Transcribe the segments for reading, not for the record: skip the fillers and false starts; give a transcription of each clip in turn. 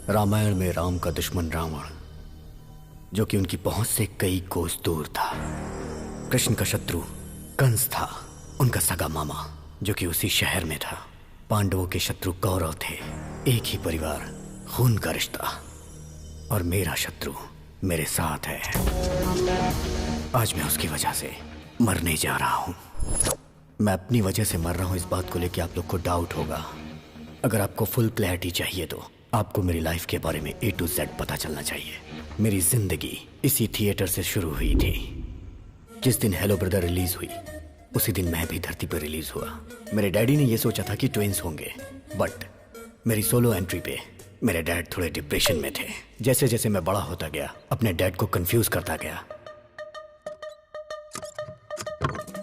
रामायण में राम का दुश्मन रावण, जो कि उनकी पहुंच से कई कोस दूर था। कृष्ण का शत्रु कंस था, उनका सगा मामा, जो कि उसी शहर में था। पांडवों के शत्रु कौरव थे, एक ही परिवार, खून का रिश्ता। और मेरा शत्रु मेरे साथ है। आज मैं उसकी वजह से मरने जा रहा हूं। मैं अपनी वजह से मर रहा हूं, इस बात को लेकर आप लोग को डाउट होगा। अगर आपको फुल क्लैरिटी चाहिए तो आपको मेरी लाइफ के बारे में A to Z पता चलना चाहिए। मेरी जिंदगी इसी थिएटर से शुरू हुई थी। जिस दिन हेलो ब्रदर रिलीज हुई, उसी दिन मैं भी धरती पर रिलीज हुआ। मेरे डैडी ने यह सोचा था कि ट्विंस होंगे, बट मेरी सोलो एंट्री पे मेरे डैड थोड़े डिप्रेशन में थे। जैसे जैसे मैं बड़ा होता गया, अपने डैड को कंफ्यूज करता गया।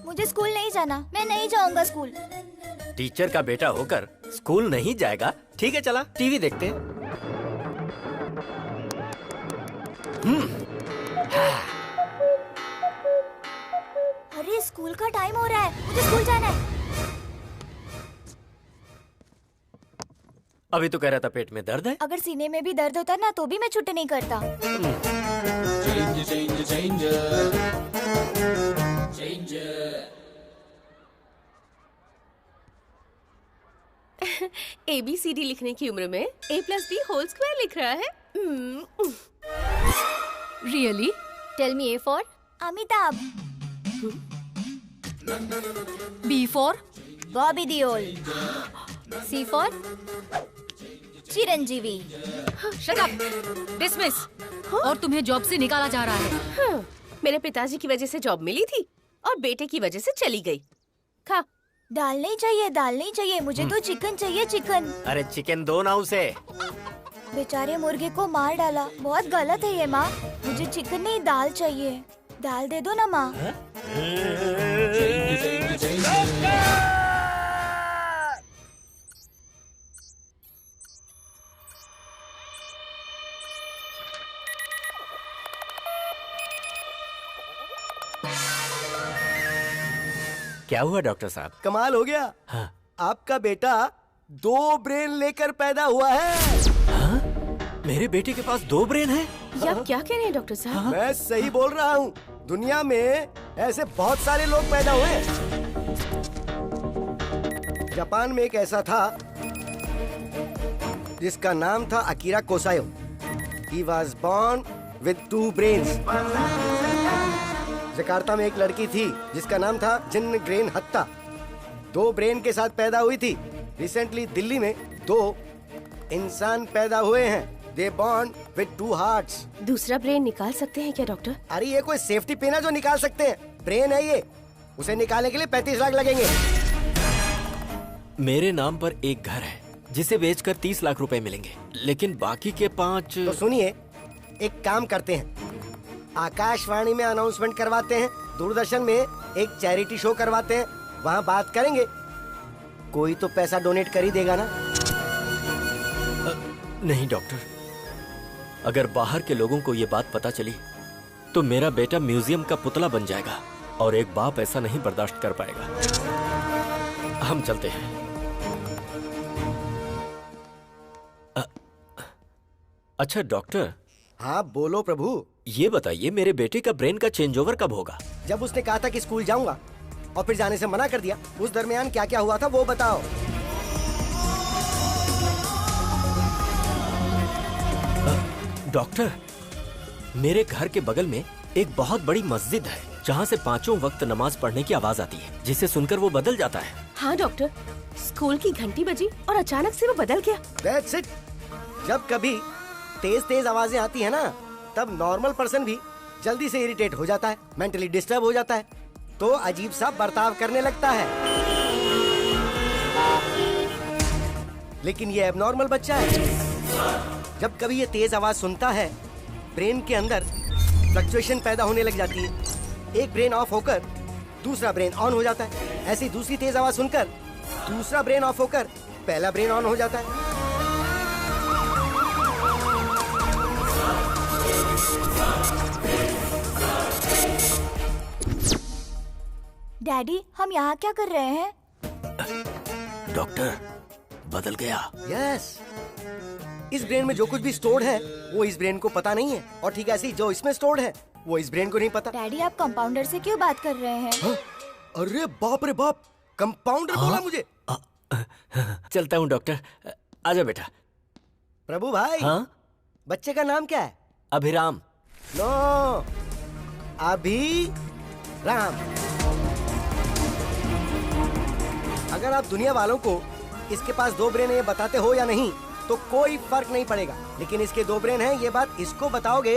मुझे स्कूल नहीं जाना, मैं नहीं जाऊंगा स्कूल। टीचर का बेटा होकर स्कूल नहीं जाएगा? ठीक है, चला टीवी देखते हैं। अरे स्कूल का टाइम हो रहा है, मुझे स्कूल जाना है। अभी तो कह रहा था पेट में दर्द है। अगर सीने में भी दर्द होता ना तो भी मैं छुट्टी नहीं करता। ABCD लिखने की उम्र में A+B² लिख रहा है। Really? Tell me A for Amitabh, B for Bobby Deol, C for Chiranjeevi. Shut up! Dismiss! और तुम्हें जॉब से निकाला जा रहा है। मेरे पिताजी की वजह से जॉब मिली थी और बेटे की वजह से चली गई। खा। दाल नहीं चाहिए, दाल नहीं चाहिए, मुझे तो चिकन चाहिए, चिकन। अरे चिकन दो ना उसे। बेचारे मुर्गे को मार डाला, बहुत गलत है ये माँ। मुझे चिकन नहीं, दाल चाहिए। दाल दे दो ना माँ। क्या हुआ डॉक्टर साहब? कमाल हो गया। हाँ। आपका बेटा 2 ब्रेन लेकर पैदा हुआ है। हाँ? मेरे बेटे के पास 2 ब्रेन है? ये आप क्या कह रहे हैं डॉक्टर साहब? मैं सही बोल रहा हूँ। दुनिया में ऐसे बहुत सारे लोग पैदा हुए हैं। जापान में एक ऐसा था जिसका नाम था Akira Kosayo. He was born with 2 brains. Jakarta में एक लड़की थी जिसका नाम था जिन ग्रेन हत्ता, 2 ब्रेन के साथ पैदा हुई थी। रिसेंटली दिल्ली में 2 इंसान पैदा हुए हैं। They born with 2 hearts. दूसरा ब्रेन निकाल सकते हैं क्या डॉक्टर? अरे ये कोई सेफ्टी पिन है जो निकाल सकते हैं? ब्रेन है ये, उसे निकालने के लिए 35 लाख लगेंगे। मेरे नाम पर एक घर है जिसे बेचकर 30 लाख रुपए मिलेंगे, लेकिन बाकी के 5। तो सुनिए, एक काम करते हैं, आकाशवाणी में अनाउंसमेंट करवाते हैं, दूरदर्शन में एक चैरिटी शो करवाते हैं, वहाँ बात करेंगे। कोई तो पैसा डोनेट कर ही देगा ना। नहीं डॉक्टर, अगर बाहर के लोगों को ये बात पता चली तो मेरा बेटा म्यूजियम का पुतला बन जाएगा और एक बाप ऐसा नहीं बर्दाश्त कर पाएगा। हम चलते हैं। अच्छा डॉक्टर। हाँ बोलो प्रभु। ये बताइए, मेरे बेटे का ब्रेन का चेंज ओवर कब होगा? जब उसने कहा था कि स्कूल जाऊंगा और फिर जाने से मना कर दिया, उस दरमियान क्या क्या हुआ था वो बताओ। डॉक्टर, मेरे घर के बगल में एक बहुत बड़ी मस्जिद है जहाँ से 5 वक्त नमाज पढ़ने की आवाज आती है, जिसे सुनकर वो बदल जाता है। हाँ डॉक्टर, स्कूल की घंटी बजी और अचानक से वो बदल गया। That's it. जब कभी तेज तेज आवाजें आती है ना, तब नॉर्मल पर्सन भी जल्दी से इरिटेट हो जाता है, मेंटली डिस्टर्ब हो जाता है, तो अजीब सा बर्ताव करने लगता है। लेकिन ये एबनॉर्मल बच्चा है। जब कभी ये तेज आवाज सुनता है, ब्रेन के अंदर फ्लक्चुएशन पैदा होने लग जाती है। एक ब्रेन ऑफ होकर दूसरा ब्रेन ऑन हो जाता है। ऐसी दूसरी तेज आवाज सुनकर दूसरा ब्रेन ऑफ होकर पहला ब्रेन ऑन हो जाता है। डैडी, हम यहाँ क्या कर रहे हैं? डॉक्टर, बदल गया। यस, इस ब्रेन में जो कुछ भी स्टोर्ड है वो इस ब्रेन को पता नहीं है, और ठीक ऐसे ही जो इसमें स्टोर्ड है वो इस ब्रेन को नहीं पता। डैडी आप कंपाउंडर से क्यों बात कर रहे हैं? हाँ? अरे बाप रे बाप, कंपाउंडर बोला मुझे। चलता हूँ डॉक्टर। आजा बेटा। प्रभु भाई, हाँ? बच्चे का नाम क्या है? अभिराम। नो, अभी राम। अगर आप दुनिया वालों को इसके पास 2 ब्रेन है ये बताते हो या नहीं तो कोई फर्क नहीं पड़ेगा, लेकिन इसके 2 ब्रेन हैं ये बात इसको बताओगे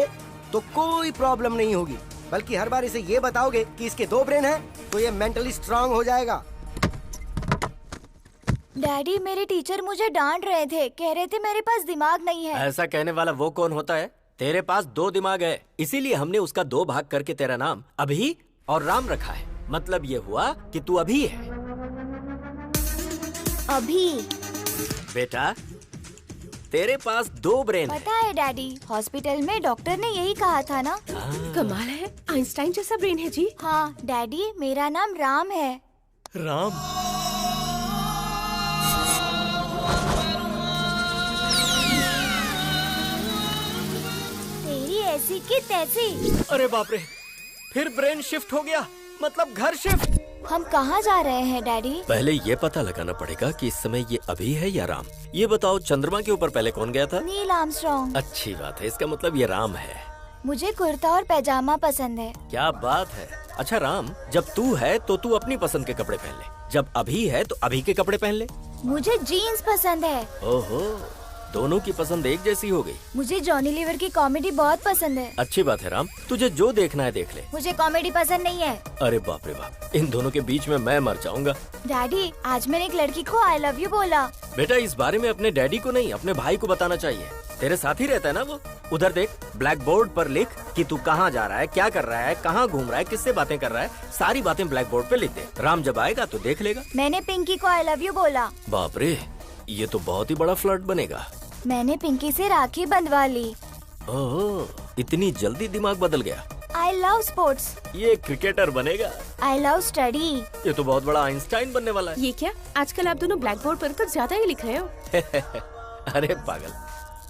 तो कोई प्रॉब्लम नहीं होगी, बल्कि हर बार इसे ये बताओगे कि इसके 2 ब्रेन हैं तो ये मेंटली स्ट्रांग हो जाएगा। डैडी मेरे टीचर मुझे डांट रहे थे, कह रहे थे मेरे पास दिमाग नहीं है। ऐसा कहने वाला वो कौन होता है? तेरे पास 2 दिमाग है, इसीलिए हमने उसका 2 भाग करके तेरा नाम अभी और राम रखा है। मतलब ये हुआ कि तू अभी है। अभी? बेटा तेरे पास 2 ब्रेन है। पता है डैडी, हॉस्पिटल में डॉक्टर ने यही कहा था ना। कमाल है, आइंस्टाइन जैसा ब्रेन है जी। हाँ डैडी, मेरा नाम राम है। राम? तेरी ऐसी की तैसी। अरे बाप रे, फिर ब्रेन शिफ्ट हो गया, मतलब घर शिफ्ट। हम कहाँ जा रहे हैं डैडी? पहले ये पता लगाना पड़ेगा कि इस समय ये अभी है या राम। ये बताओ, चंद्रमा के ऊपर पहले कौन गया था? Neil Armstrong. अच्छी बात है, इसका मतलब ये राम है। मुझे कुर्ता और पैजामा पसंद है। क्या बात है। अच्छा राम, जब तू है तो तू अपनी पसंद के कपड़े पहन ले, जब अभी है तो अभी के कपड़े पहन ले। मुझे जीन्स पसंद है। ओहो, दोनों की पसंद एक जैसी हो गई। मुझे जॉनी लीवर की कॉमेडी बहुत पसंद है। अच्छी बात है राम, तुझे जो देखना है देख ले। मुझे कॉमेडी पसंद नहीं है। अरे बाप रे बाप, इन दोनों के बीच में मैं मर जाऊंगा। डैडी आज मैंने एक लड़की को आई लव यू बोला। बेटा इस बारे में अपने डैडी को नहीं, अपने भाई को बताना चाहिए। तेरे साथ ही रहता है ना वो। उधर देख, ब्लैक बोर्ड पर लिख कि तू कहाँ जा रहा है, क्या कर रहा है, कहाँ घूम रहा है, किससे बातें कर रहा है, सारी बातें ब्लैक बोर्ड पे लिख दे। राम जब आएगा तो देख लेगा। मैंने पिंकी को आई लव यू बोला। बाप रे, ये तो बहुत ही बड़ा फ्लर्ट बनेगा। मैंने पिंकी से राखी बंधवा ली। ओह, इतनी जल्दी दिमाग बदल गया। I love sports. ये क्रिकेटर बनेगा। I love study. ये तो बहुत बड़ा आइंस्टाइन बनने वाला है। ये क्या, आजकल आप दोनों ब्लैक बोर्ड पर तो ज्यादा ही लिख रहे हो। अरे पागल,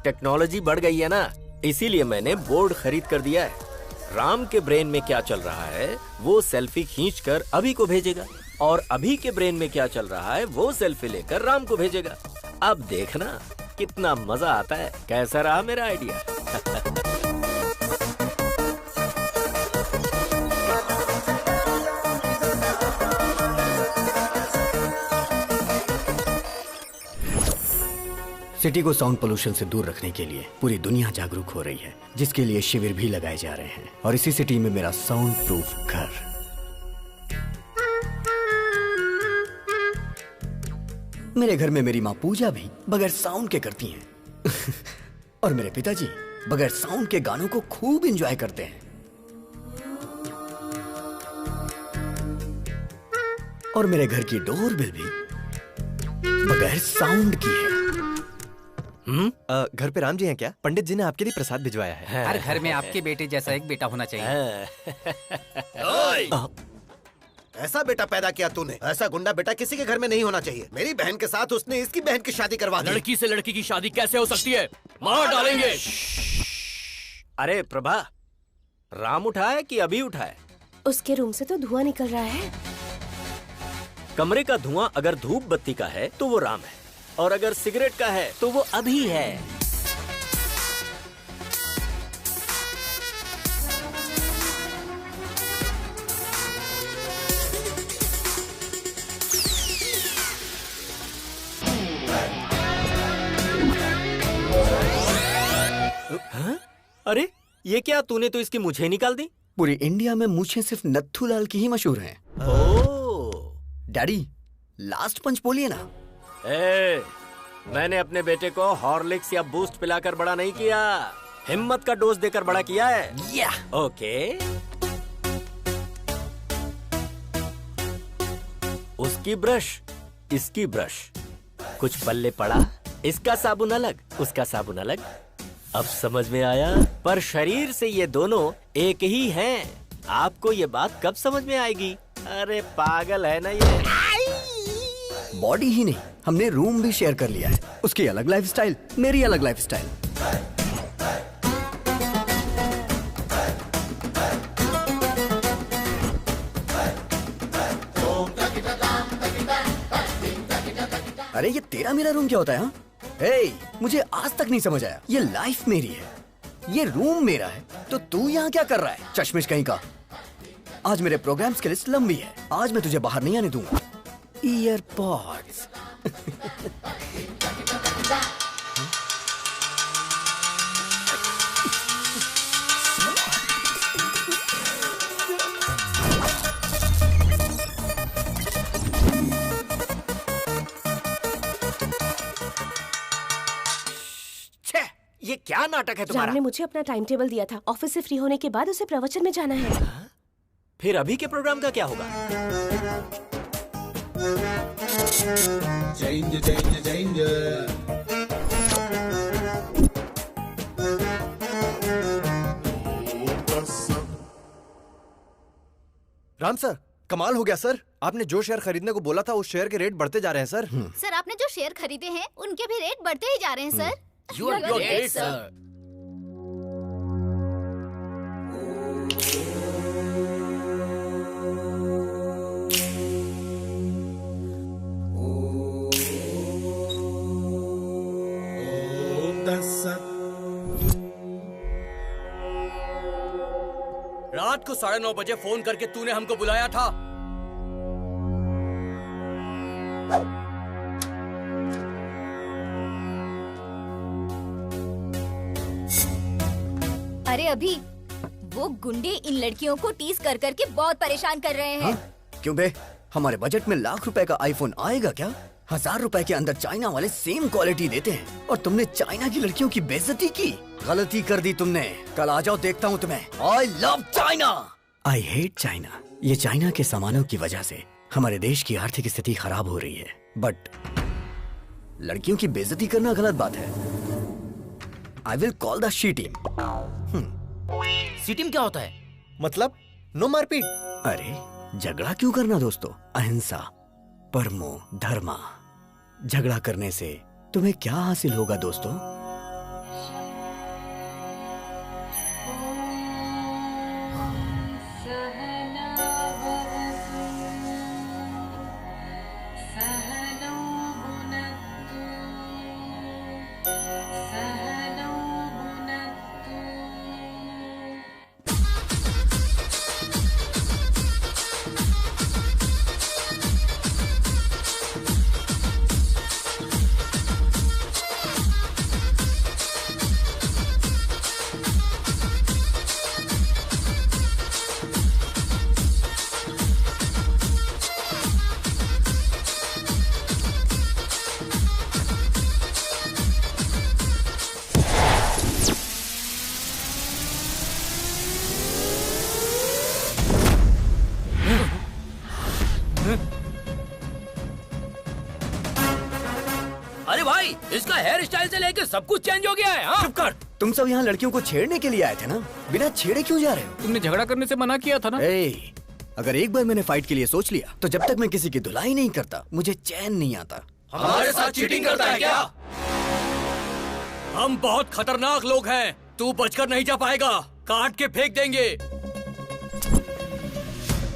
टेक्नोलॉजी बढ़ गई है ना, इसीलिए मैंने बोर्ड खरीद कर दिया है। राम के ब्रेन में क्या चल रहा है वो सेल्फी खींचकर अभी को भेजेगा, और अभी के ब्रेन में क्या चल रहा है वो सेल्फी लेकर राम को भेजेगा। अब देखना कितना मजा आता है। कैसा रहा मेरा आइडिया? सिटी को साउंड पोल्यूशन से दूर रखने के लिए पूरी दुनिया जागरूक हो रही है, जिसके लिए शिविर भी लगाए जा रहे हैं। और इसी सिटी में मेरा साउंड प्रूफ घर। मेरे घर में मेरी माँ पूजा भी बगैर साउंड के करती हैं। और मेरे पिताजी बगैर साउंड के गानों को खूब एंजॉय करते हैं। और मेरे घर की डोरबेल भी बगैर साउंड की है। घर पे राम जी हैं क्या? पंडित जी ने आपके लिए प्रसाद भिजवाया है। हर घर में आपके बेटे जैसा एक बेटा होना चाहिए। ऐसा बेटा पैदा किया तूने, ऐसा गुंडा बेटा किसी के घर में नहीं होना चाहिए। मेरी बहन के साथ उसने इसकी बहन की शादी करवा दी। लड़की से लड़की की शादी कैसे हो सकती है? मार डालेंगे। अरे प्रभा, राम उठा है कि अभी उठा है? उसके रूम से तो धुआं निकल रहा है। कमरे का धुआं अगर धूप बत्ती का है तो वो राम है, और अगर सिगरेट का है तो वो अभी है। हाँ? अरे ये क्या, तूने तो इसकी मूछें निकाल दी। पूरी इंडिया में मूछें सिर्फ नत्थूलाल की ही मशहूर हैं। ओह डैडी, लास्ट पंच बोलिए ना। मैंने अपने बेटे को हॉर्लिक्स या बूस्ट पिलाकर बड़ा नहीं किया, हिम्मत का डोज देकर बड़ा किया है। या ओके, उसकी ब्रश, इसकी ब्रश, कुछ पल्ले पड़ा, इसका साबुन अलग, उसका साबुन अलग। अब समझ में आया? पर शरीर से ये दोनों एक ही हैं। आपको ये बात कब समझ में आएगी? अरे पागल है ना ये। बॉडी ही नहीं, हमने रूम भी शेयर कर लिया है। उसकी अलग लाइफस्टाइल, मेरी अलग लाइफस्टाइल। अरे ये तेरा मेरा रूम क्या होता है? हाँ, हे, मुझे आज तक नहीं समझ आया। ये लाइफ मेरी है, ये रूम मेरा है, तो तू यहाँ क्या कर रहा है? चश्मिश कहीं का। आज मेरे प्रोग्राम्स की लिस्ट लंबी है, आज मैं तुझे बाहर नहीं आने दूंगा। ईयरपॉड्स। ये क्या नाटक है तुम्हारा? जान ने मुझे अपना टाइम टेबल दिया था। ऑफिस से फ्री होने के बाद उसे प्रवचन में जाना है। फिर अभी के प्रोग्राम का क्या होगा? Change, change, change. Ram sir, कमाल हो गया सर। आपने जो शेयर खरीदने को बोला था उस शेयर के रेट बढ़ते जा रहे हैं सर। सर आपने जो शेयर खरीदे हैं उनके भी रेट बढ़ते ही जा रहे हैं sir. You are great, sir. रात को 9:30 बजे फोन करके तूने हमको बुलाया था। अरे अभी वो गुंडे इन लड़कियों को टीज कर करके बहुत परेशान कर रहे हैं। क्यों बे? हमारे बजट में लाख रुपए का आईफोन आएगा क्या? 1000 रुपए के अंदर चाइना वाले सेम क्वालिटी देते हैं और तुमने चाइना की लड़कियों की बेइज्जती की। गलती कर दी तुमने। कल आ जाओ, देखता हूँ तुम्हें। I love China. I hate China. ये चाइना के सामानों की वजह से हमारे देश की आर्थिक स्थिति खराब हो रही है, बट लड़कियों की बेइज्जती करना गलत बात है। I will call the she team. C team क्या होता है? मतलब नो मारपीट। अरे झगड़ा क्यों करना दोस्तों? अहिंसा, परमो धर्मा। झगड़ा करने से तुम्हें क्या हासिल होगा दोस्तों? अरे भाई, इसका हेयर स्टाइल से लेके सब कुछ चेंज हो गया है। हाँ? चुप कर। तुम सब यहाँ लड़कियों को छेड़ने के लिए आए थे ना? बिना छेड़े क्यों जा रहे हो? तुमने झगड़ा करने से मना किया था ना? अगर एक बार मैंने फाइट के लिए सोच लिया तो जब तक मैं किसी की धुलाई नहीं करता मुझे चैन नहीं आता। हमारे साथ चीटिंग करता है क्या? हम बहुत खतरनाक लोग हैं, तू बचकर नहीं जा पाएगा। काट के फेंक देंगे।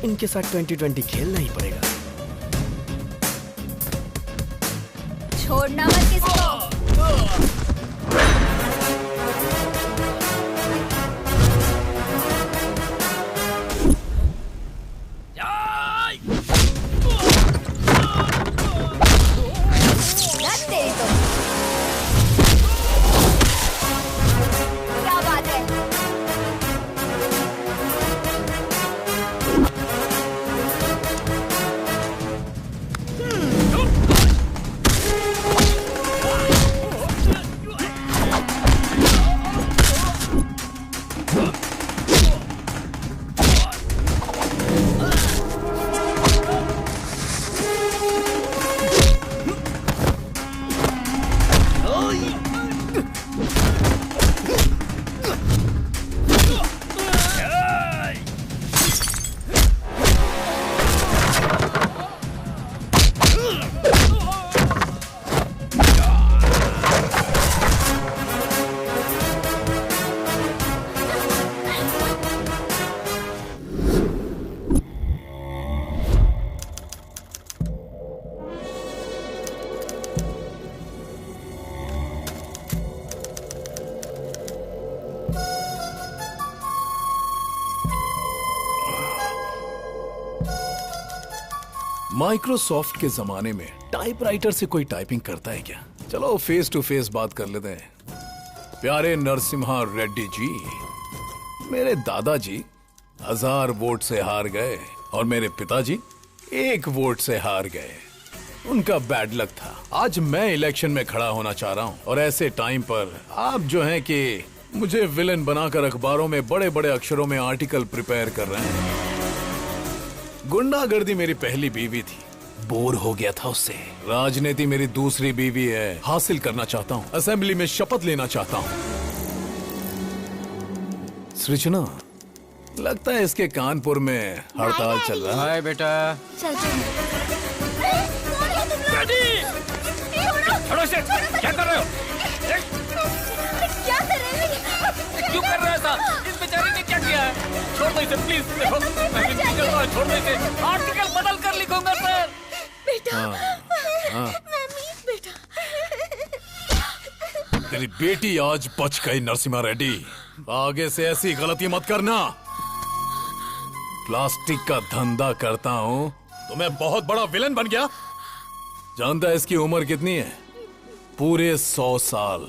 इनके साथ 2020 खेलना ही पड़ेगा। छोड़ना मत किसी को। क्या बात है? माइक्रोसॉफ्ट के जमाने में टाइपराइटर से कोई टाइपिंग करता है क्या? चलो फेस टू फेस बात कर लेते हैं। प्यारे नरसिम्हा रेड्डी जी, मेरे दादाजी 1000 वोट से हार गए और मेरे पिताजी 1 वोट से हार गए। उनका बैड लक था। आज मैं इलेक्शन में खड़ा होना चाह रहा हूँ और ऐसे टाइम पर आप जो हैं कि मुझे विलन बनाकर अखबारों में बड़े बड़े अक्षरों में आर्टिकल प्रिपेयर कर रहे हैं। गुंडागर्दी मेरी पहली बीवी थी, बोर हो गया था उससे। राजनीति मेरी दूसरी बीवी है, हासिल करना चाहता हूँ। असेंबली में शपथ लेना चाहता हूँ। सृजना, लगता है इसके कानपुर में हड़ताल चल रहा है। बेटा छोड़ो इसे, क्या कर रहे हो? क्या कर रहे हो? क्यों कर रहे हो ऐसा? इस बेचारे ने क्या किया है? छोड़ दो इसे प्लीज। देखो मैं भी निकल रहा हूं, छोड़ दो इसे। आर्टिकल बदल कर लिखूंगा सर। बेटा, बेटा, तेरी बेटी आज बच गई नरसिम्हा रेड्डी। आगे से ऐसी गलती मत करना। प्लास्टिक का धंधा करता हूँ तो मैं बहुत बड़ा विलन बन गया। जानता है इसकी उम्र कितनी है? पूरे 100 साल।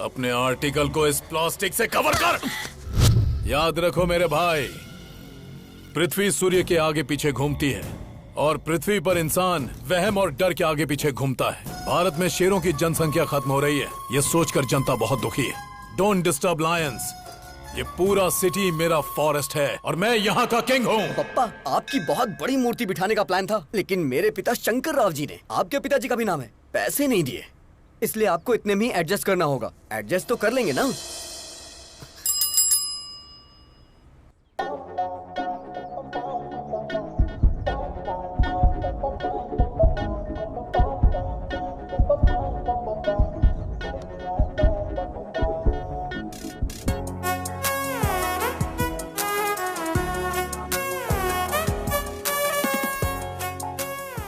अपने आर्टिकल को इस प्लास्टिक से कवर कर। याद रखो मेरे भाई, पृथ्वी सूर्य के आगे पीछे घूमती है और पृथ्वी पर इंसान वहम और डर के आगे पीछे घूमता है। भारत में शेरों की जनसंख्या खत्म हो रही है, ये सोचकर जनता बहुत दुखी है। Don't disturb Lions. ये पूरा सिटी मेरा फॉरेस्ट है और मैं यहाँ का किंग हूँ। पप्पा, आपकी बहुत बड़ी मूर्ति बिठाने का प्लान था, लेकिन मेरे पिता शंकर राव जी ने, आपके पिताजी का भी नाम है, पैसे नहीं दिए। इसलिए आपको इतने में ही एडजस्ट करना होगा। एडजस्ट तो कर लेंगे ना?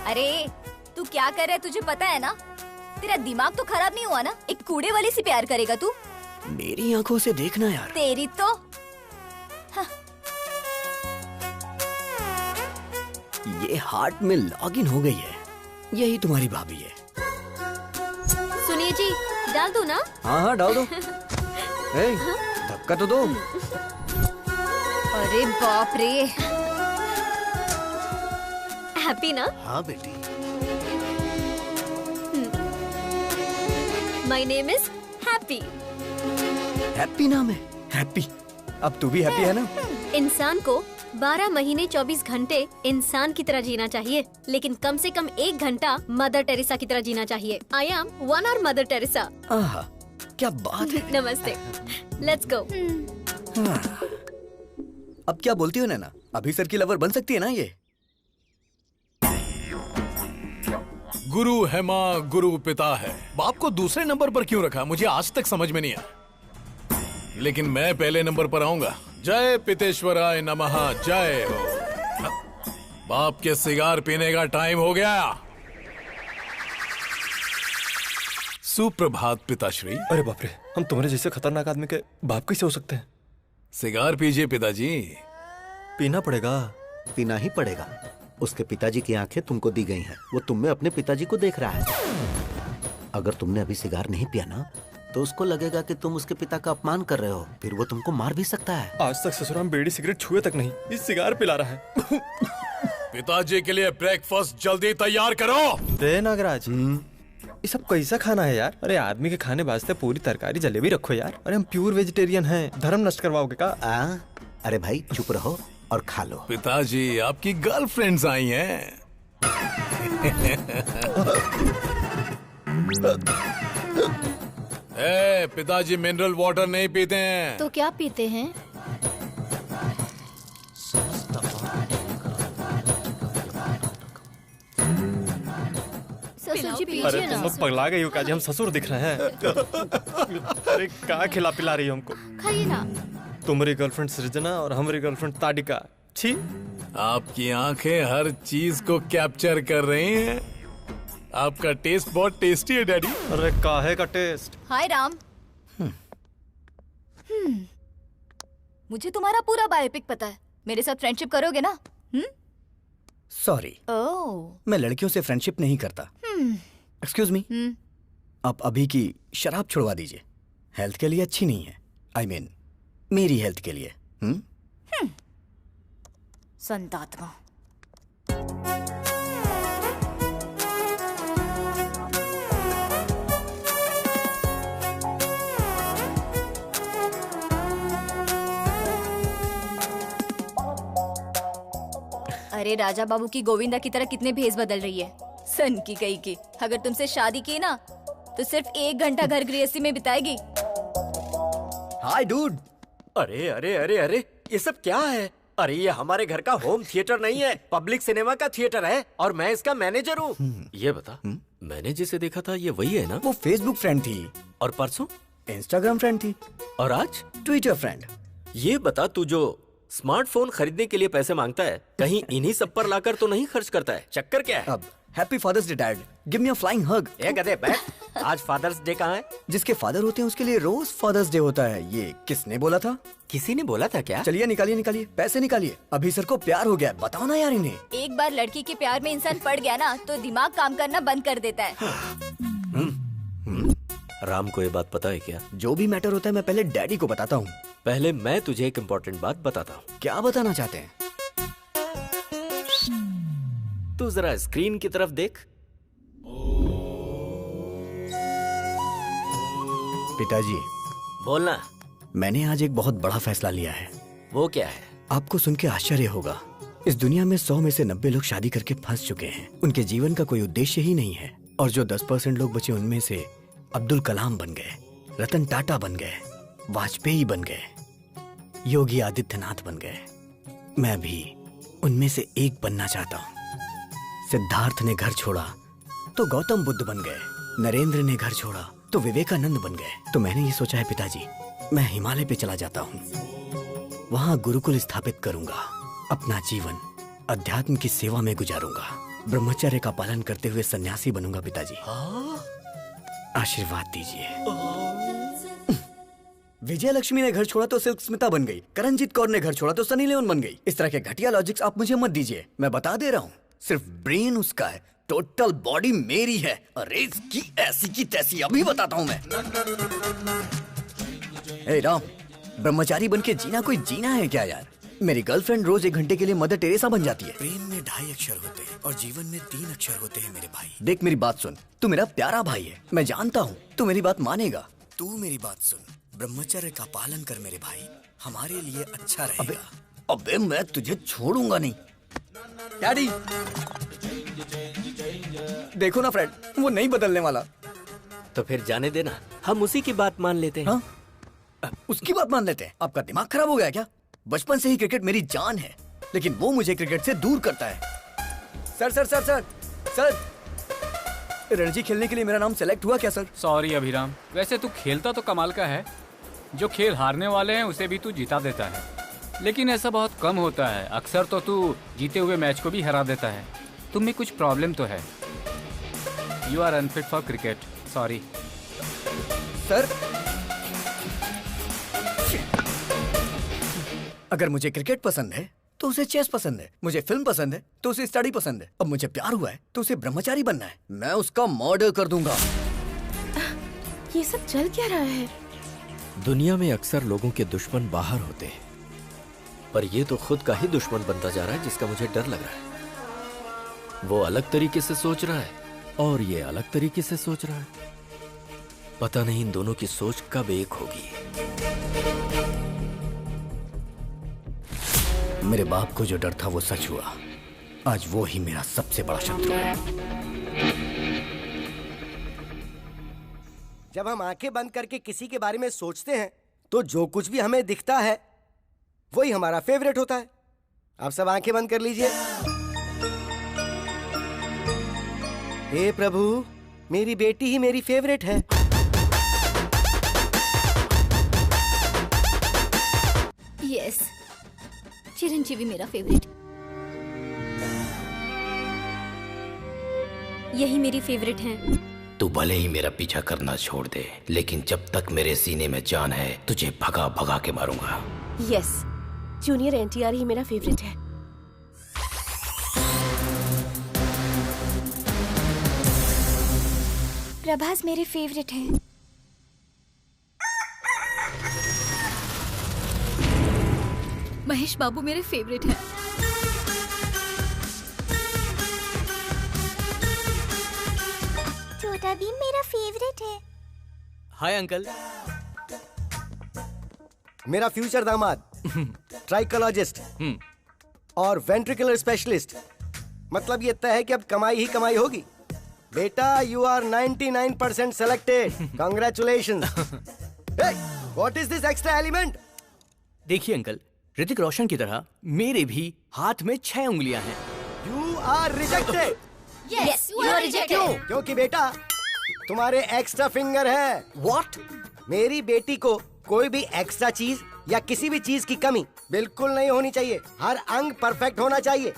अरे तू क्या कर रहा है, तुझे पता है ना? तेरा दिमाग तो खराब नहीं हुआ ना? एक कूड़े वाले से प्यार करेगा तू? मेरी आंखों से देखना यार। तेरी तो ये हार्ट में लॉगिन हो गई है। यही तुम्हारी भाभी है। सुनिए जी, डाल दो ना? हाँ हाँ डाल दो। ए, धक्का तो दो। अरे बाप रे। हैप्पी ना? हाँ बेटी। My name is happy. Happy नाम है? हैप्पी। अब तू भी हैप्पी है ना? इंसान को 12 महीने 24 घंटे इंसान की तरह जीना चाहिए, लेकिन कम से कम 1 घंटा मदर टेरेसा की तरह जीना चाहिए। आई एम 1 hour मदर टेरेसा। आहा, क्या बात है। नमस्ते, लेट्स गो। अब क्या बोलती हो नैना? अभी सर की लवर बन सकती है ना ये? गुरु है माँ, गुरु पिता है। बाप को दूसरे नंबर पर क्यों रखा, मुझे आज तक समझ में नहीं आया। लेकिन मैं पहले नंबर पर आऊंगा। जय पितेश्वराय नमः, जय हो। बाप के सिगार पीने का टाइम हो गया। सुप्रभात पिताश्री। अरे बाप रे, हम तुम्हारे जैसे खतरनाक आदमी के बाप कैसे हो सकते हैं? सिगार पीजिए पिताजी। पीना पड़ेगा। पीना ही पड़ेगा। उसके पिताजी की आंखें तुमको दी गई हैं। वो तुम में अपने पिताजी को देख रहा है। अगर तुमने अभी सिगार नहीं पिया ना, तो उसको लगेगा कि तुम उसके पिता का अपमान कर रहे हो। फिर वो तुमको मार भी सकता है। आज तक ससुराल में बीड़ी सिगरेट छुए तक नहीं, इस सिगार पिला रहा है। पिताजी के लिए ब्रेकफास्ट जल्दी तैयार करो। दे नागराज, ये सब कैसा खाना है यार? अरे आदमी के खाने वास्ते पूरी तरकारी जलेबी रखो यार। अरे हम प्योर वेजिटेरियन हैं, धर्म नष्ट करवाओगे का? अरे भाई चुप रहो और खा लो। पिताजी, आपकी गर्लफ्रेंड्स आई हैं। पिताजी मिनरल वाटर नहीं पीते हैं। तो क्या पीते हैं? ससुर जी पीजिए अरे ना। तुम लोग पगला गई हो काजी, हम ससुर दिख रहे हैं। अरे क्या खिला पिला रही हो हमको? खाइए ना। तुम्हारी गर्लफ्रेंड सृजना और हमारी गर्लफ्रेंड ताडिका। छी। आपकी आंखें हर चीज को कैप्चर कर रही हैं। आपका टेस्ट बहुत टेस्टी है डैडी। अरे काहे का टेस्ट? हाय राम। मुझे तुम्हारा पूरा बायोपिक पता है। मेरे साथ फ्रेंडशिप करोगे ना? सॉरी, ओह मैं लड़कियों से फ्रेंडशिप नहीं करता। एक्सक्यूज मी, आप अभी की शराब छुड़वा दीजिए, हेल्थ के लिए अच्छी नहीं है। आई मीन मेरी हेल्थ के लिए। संतात्मा। अरे राजा बाबू की गोविंदा की तरह कितने भेस बदल रही है, सन की गई की। अगर तुमसे शादी की ना तो सिर्फ 1 घंटा घर गृहस्थी में बिताएगी। हाय डूड। अरे अरे अरे अरे, ये सब क्या है? अरे ये हमारे घर का होम थिएटर नहीं है, पब्लिक सिनेमा का थिएटर है और मैं इसका मैनेजर हूँ। ये बता, मैंने जिसे देखा था ये वही है ना? वो फेसबुक फ्रेंड थी। और परसों इंस्टाग्राम फ्रेंड थी। और आज ट्विटर फ्रेंड। ये बता, तू जो स्मार्टफोन खरीदने के लिए पैसे मांगता है, कहीं इन्हीं सब पर लाकर तो नहीं खर्च करता है? चक्कर क्या है? अब happy father's day dad, give me a flying hug. ए गधे बैठ, आज फादर्स डे कहाँ है? जिसके फादर होते हैं उसके लिए रोज फादर्स डे होता है। ये किसने बोला था? किसी ने बोला था क्या? चलिए निकालिए निकालिए, पैसे निकालिए। अभी सर को प्यार हो गया, बताओ ना यार इन्हें। एक बार लड़की के प्यार में इंसान पड़ गया ना तो दिमाग काम करना बंद कर देता है। राम को ये बात पता है क्या? जो भी मैटर होता है मैं पहले डैडी को बताता हूँ। पहले मैं तुझे एक इम्पोर्टेंट बात बताता हूँ। क्या बताना चाहते हैं? तू जरा स्क्रीन की तरफ देख। पिताजी, बोलना। मैंने आज एक बहुत बड़ा फैसला लिया है। वो क्या है? आपको सुन के आश्चर्य होगा, इस दुनिया में 100 में से 90 लोग शादी करके फंस चुके हैं। उनके जीवन का कोई उद्देश्य ही नहीं है। और जो 10% लोग बचे उनमें से अब्दुल कलाम बन गए, रतन टाटा बन गए, वाजपेयी बन गए, योगी आदित्यनाथ बन गए। मैं भी उनमें से एक बनना चाहता हूँ। सिद्धार्थ ने घर छोड़ा तो गौतम बुद्ध बन गए, नरेंद्र ने घर छोड़ा तो विवेकानंद बन गए। तो मैंने ये सोचा है पिताजी, मैं हिमालय पे चला जाता हूँ, वहाँ गुरुकुल स्थापित करूंगा, अपना जीवन अध्यात्म की सेवा में गुजारूंगा, ब्रह्मचर्य का पालन करते हुए सन्यासी बनूंगा। पिताजी आशीर्वाद दीजिए। विजय लक्ष्मी ने घर छोड़ा तो सिल्क स्मिता बन गई, करणजीत कौर ने घर छोड़ा तो सनी लियोन बन गई। इस तरह के घटिया लॉजिक्स आप मुझे मत दीजिए, मैं बता दे रहा हूँ। सिर्फ ब्रेन उसका है, टोटल बॉडी मेरी है। अरे इसकी ऐसी की तैसी अभी बताता हूँ मैं। ए राम, ब्रह्मचारी बन के जीना कोई जीना है क्या यार? मेरी गर्लफ्रेंड रोज 1 घंटे के लिए मदर टेरेसा बन जाती है। प्रेम में 2.5 अक्षर होते हैं और जीवन में 3 अक्षर होते हैं मेरे भाई। देख मेरी बात सुन, तू मेरा प्यारा भाई है, मैं जानता हूँ तू मेरी बात मानेगा। तू मेरी बात सुन, ब्रह्मचर्य का पालन कर मेरे भाई, हमारे लिए अच्छा रहेगा। अबे मैं तुझे छोड़ूंगा नहीं। डैडी देखो ना फ्रेंड, वो नहीं बदलने वाला। तो फिर जाने देना, हम उसी की बात मान लेते हैं। हाँ? उसकी बात मान लेते हैं? आपका दिमाग खराब हो गया क्या? बचपन से ही क्रिकेट मेरी जान है, लेकिन वो मुझे क्रिकेट से दूर करता है। Sir sir sir sir sir, Ranji खेलने के लिए मेरा नाम सेलेक्ट हुआ क्या सर? सॉरी अभिराम, वैसे तू खेलता तो कमाल का है, जो खेल हारने वाले हैं उसे भी तू जिता देता है, लेकिन ऐसा बहुत कम होता है। अक्सर तो तू जीते हुए मैच को भी हरा देता है। तुम में कुछ प्रॉब्लम तो है। You are unfit for cricket, sorry. Sir अगर मुझे क्रिकेट पसंद है तो उसे चेस पसंद है, मुझे फिल्म पसंद है तो उसे स्टडी पसंद है, अब मुझे प्यार हुआ है तो उसे ब्रह्मचारी बनना है। मैं उसका मर्डर कर दूंगा। ये सब चल क्या रहा है? दुनिया में अक्सर लोगों के दुश्मन बाहर होते हैं, पर ये तो खुद का ही दुश्मन बनता जा रहा है, जिसका मुझे डर लग रहा है। वो अलग तरीके से सोच रहा है और ये अलग तरीके से सोच रहा है। पता नहीं इन दोनों की सोच कब एक होगी। मेरे बाप को जो डर था वो सच हुआ। आज वो ही मेरा सबसे बड़ा शत्रु है। जब हम आंखें बंद करके किसी के बारे में सोचते हैं तो जो कुछ भी हमें दिखता है वही हमारा फेवरेट होता है। आप सब आंखें बंद कर लीजिए। हे प्रभु, मेरी बेटी ही मेरी फेवरेट है। यस, चिरंजीवी मेरा फेवरेट। यही मेरी फेवरेट है। तू भले ही मेरा पीछा करना छोड़ दे, लेकिन जब तक मेरे सीने में जान है तुझे भगा भगा के मारूंगा। यस, जूनियर एनटीआर ही मेरा फेवरेट है। प्रभास मेरे फेवरेट है। महेश बाबू मेरे फेवरेट हैं। छोटा भीम मेरा फेवरेट है। Hi uncle. मेरा फ्यूचर दामाद ट्राइकोलॉजिस्ट और वेंट्रिकुलर स्पेशलिस्ट। मतलब ये तय है कि अब कमाई ही कमाई होगी। बेटा you are 99% selected. Congratulations. What is this extra element? देखिए अंकल, ऋतिक रोशन की तरह मेरे भी हाथ में 6 उंगलियां हैं। You are rejected. Yes, you are rejected. क्योंकि बेटा तुम्हारे एक्स्ट्रा फिंगर है। What? मेरी बेटी को कोई भी एक्स्ट्रा चीज या किसी भी चीज की कमी बिल्कुल नहीं होनी चाहिए। हर अंग परफेक्ट होना चाहिए।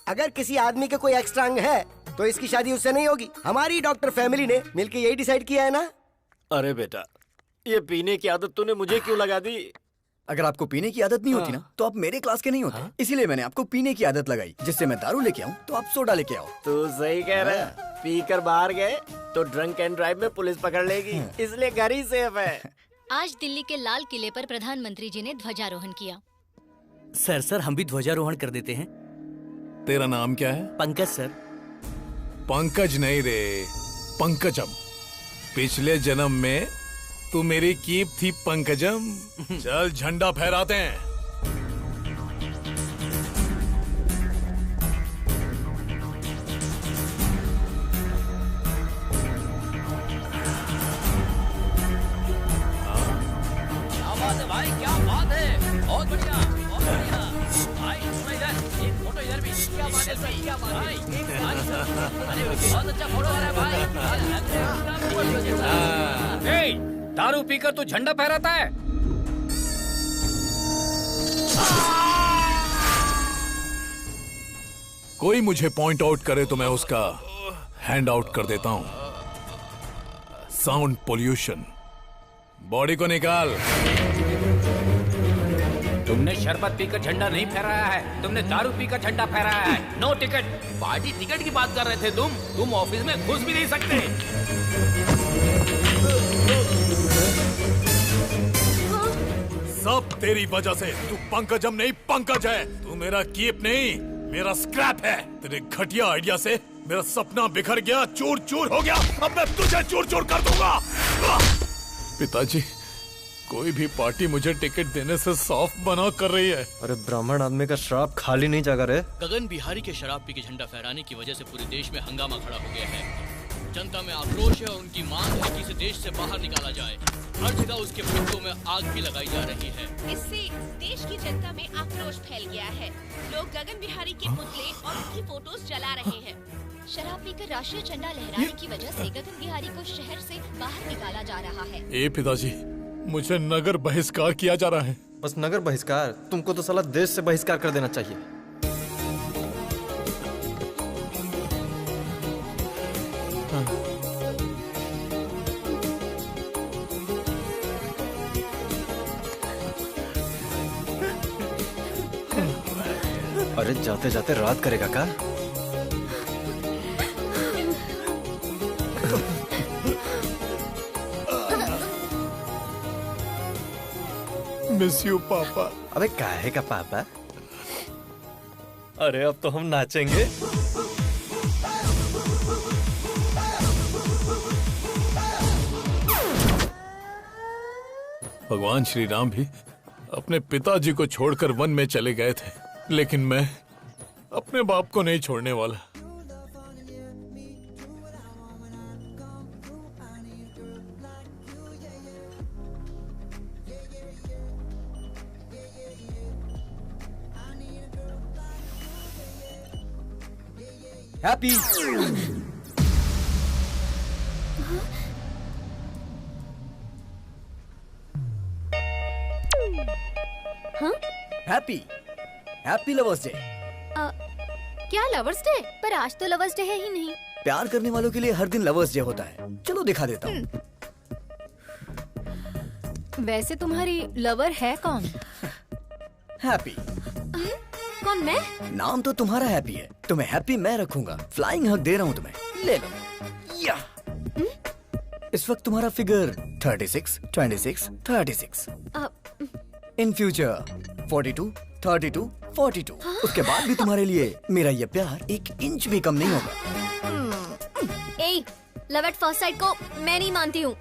अगर किसी आदमी के कोई एक्स्ट्रा अंग है तो इसकी शादी उससे नहीं होगी। हमारी डॉक्टर फैमिली ने मिलकर यही डिसाइड किया है ना। अरे बेटा, ये पीने की आदत तूने मुझे क्यों लगा दी? अगर आपको पीने की आदत नहीं होती ना तो आप मेरे क्लास के नहीं होते। इसीलिए मैंने आपको पीने की आदत लगाई, जिससे मैं दारू लेके आऊं तो आप सोडा लेके आओ। तू सही कह रहा है। पीकर बाहर गए तो ड्रंक एंड ड्राइव में पुलिस पकड़ लेगी, इसलिए घर ही सेफ है। आज दिल्ली के लाल किले पर प्रधानमंत्री जी ने ध्वजारोहण किया। सर हम भी ध्वजारोहण कर देते हैं। तेरा नाम क्या है? पंकज सर। पंकज नहीं रे, पंकजम। पिछले जन्म में तू मेरी कीप थी पंकजम। चल झंडा फहराते हैं। क्या बात है भाई, क्या बात है। बहुत बढ़िया, बहुत बढ़िया। भाई थोड़ा इधर, एक फोटो इधर भी। क्या बात है सर, क्या बात है। अरे बहुत अच्छा फोटो आ रहा है भाई। दारू पीकर तू झंडा फहराता है? कोई मुझे पॉइंट आउट करे तो मैं उसका हैंड आउट कर देता हूं। Sound pollution. बॉडी को निकाल। तुमने शरबत पीकर झंडा नहीं फहराया है, तुमने दारू पीकर झंडा फहराया है। No ticket. पार्टी टिकट की बात कर रहे थे तुम ऑफिस में घुस भी नहीं सकते। सब तेरी वजह से। तू पंकजम नहीं, पंकज है। तू मेरा कीप नहीं, मेरा स्क्रैप है। तेरे घटिया आइडिया से मेरा सपना बिखर गया, चूर चूर हो गया। अब मैं तुझे चूर चूर कर दूंगा। पिताजी, कोई भी पार्टी मुझे टिकट देने से साफ मना कर रही है। अरे ब्राह्मण आदमी का श्राप खाली नहीं जागा रे। गगन बिहारी के शराब पी के झंडा फहराने की वजह से पूरे देश में हंगामा खड़ा हो गया है। जनता में आक्रोश है और उनकी मांग है कि इसे देश से बाहर निकाला जाए। हर जगह उसके पुतलों में आग भी लगाई जा रही है। इससे देश की जनता में आक्रोश फैल गया है। लोग गगन बिहारी के पुतले और उनकी फोटोज जला रहे हैं। शराब पीकर राष्ट्रीय झंडा लहराने की वजह से गगन बिहारी को शहर से बाहर निकाला जा रहा है। ए पिताजी, मुझे नगर बहिष्कार किया जा रहा है। बस नगर बहिष्कार? तुमको तो साला देश से बहिष्कार कर देना चाहिए। अरे जाते जाते रात करेगा का? मिस यू पापा। अबे काहे का पापा? अरे अब तो हम नाचेंगे। भगवान श्री राम भी अपने पिताजी को छोड़कर वन में चले गए थे, लेकिन मैं अपने बाप को नहीं छोड़ने वाला। हैप्पी। हाँ? Happy happy lovers day. क्या लवर्स डे? पर आज तो लवर्स डे है ही नहीं। प्यार करने वालों के लिए हर दिन लवर्स डे होता है। चलो दिखा देता हूँ। वैसे तुम्हारी लवर है कौन? हैप्पी। कौन, मैं? नाम तो तुम्हारा हैप्पी है, तुम्हें हैप्पी मैं रखूंगा। फ्लाइंग हग दे रहा हूँ तुम्हें, ले लो। या इस वक्त तुम्हारा फिगर 36, 26, 36। In future 42, 32, 42। उसके बाद भी तुम्हारे लिए मेरा ये प्यार 1 इंच भी कम नहीं होगा। ए, लव एट फर्स्ट साइट को मैं नहीं मानती हूँ।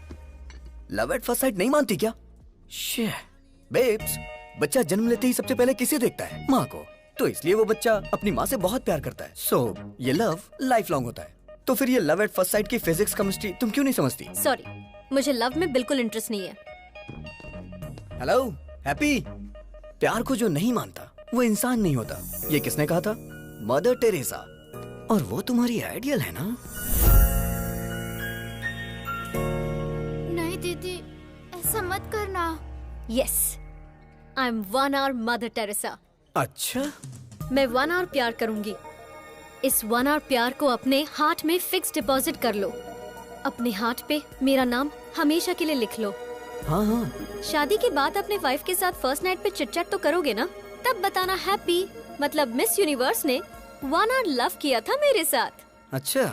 लव एट फर्स्ट साइट नहीं मानती क्या? बेब्स, बच्चा जन्म लेते ही सबसे पहले किसे देखता है? माँ को। तो इसलिए वो बच्चा अपनी माँ से बहुत प्यार करता है। सो ये लव लाइफ लॉन्ग होता है। तो फिर ये लव एट फर्स्ट साइट की फिजिक्स केमिस्ट्री तुम क्यों नहीं समझती? सॉरी, मुझे लव में बिल्कुल इंटरेस्ट नहीं है। हेलो हैप्पी, प्यार को जो नहीं मानता वो इंसान नहीं होता। ये किसने कहा था? Mother Teresa. और वो तुम्हारी आइडियल है ना? नहीं दीदी, ऐसा मत करना। Yes, I am 1 hour mother Teresa. अच्छा, मैं 1 hour प्यार करूंगी। इस 1 hour प्यार को अपने हार्ट में फिक्स डिपॉजिट कर लो। अपने हार्ट पे मेरा नाम हमेशा के लिए लिख लो। हाँ हाँ। शादी के बाद अपने वाइफ के साथ फर्स्ट नाइट पे चिट-चैट तो करोगे ना? तब बताना हैप्पी मतलब मिस यूनिवर्स ने 1 hour लव किया था मेरे साथ। अच्छा,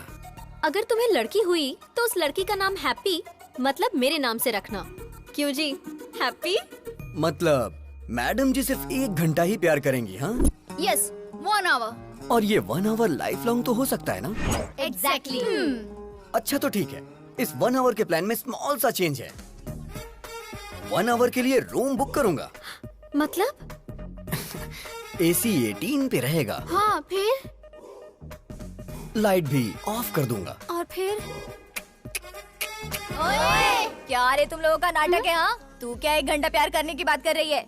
अगर तुम्हें लड़की हुई तो उस लड़की का नाम हैप्पी मतलब मेरे नाम से रखना। क्यों जी, हैप्पी? मतलब मैडम जी सिर्फ 1 घंटा ही प्यार करेंगी? हाँ यस, 1 hour। और ये 1 hour लाइफ लॉन्ग तो हो सकता है ना? एग्जैक्टली। अच्छा तो ठीक है, इस 1 hour के प्लान में स्मॉल सा चेंज है। 1 hour के लिए रूम बुक करूंगा। मतलब? AC 18 पे रहेगा। हाँ, फिर? लाइट भी ऑफ कर दूंगा। और फिर? ओए, क्या रे तुम लोगों का नाटक है? हाँ, तू क्या 1 घंटा प्यार करने की बात कर रही है?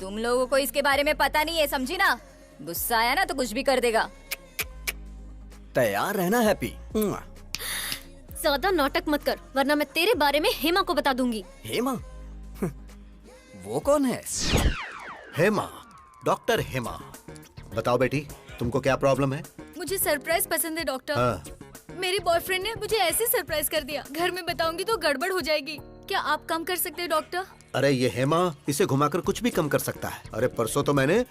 तुम लोगों को इसके बारे में पता नहीं है, समझी ना? गुस्सा आया ना तो कुछ भी कर देगा। तैयार रहना हैप्पी। ज्यादा नाटक मत कर, वरना मैं तेरे बारे में हेमा को बता दूंगी। हेमा? वो कौन है? हेमा, डॉक्टर हेमा। बताओ बेटी, तुमको क्या प्रॉब्लम है? मुझे सरप्राइज पसंद है डॉक्टर। हाँ। मेरी बॉयफ्रेंड ने मुझे ऐसे सरप्राइज कर दिया, घर में बताऊंगी तो गड़बड़ हो जाएगी। क्या आप काम कर सकते हैं डॉक्टर? अरे ये हेमा इसे घुमाकर कुछ भी कम कर सकता है। अरे परसों तो मैंने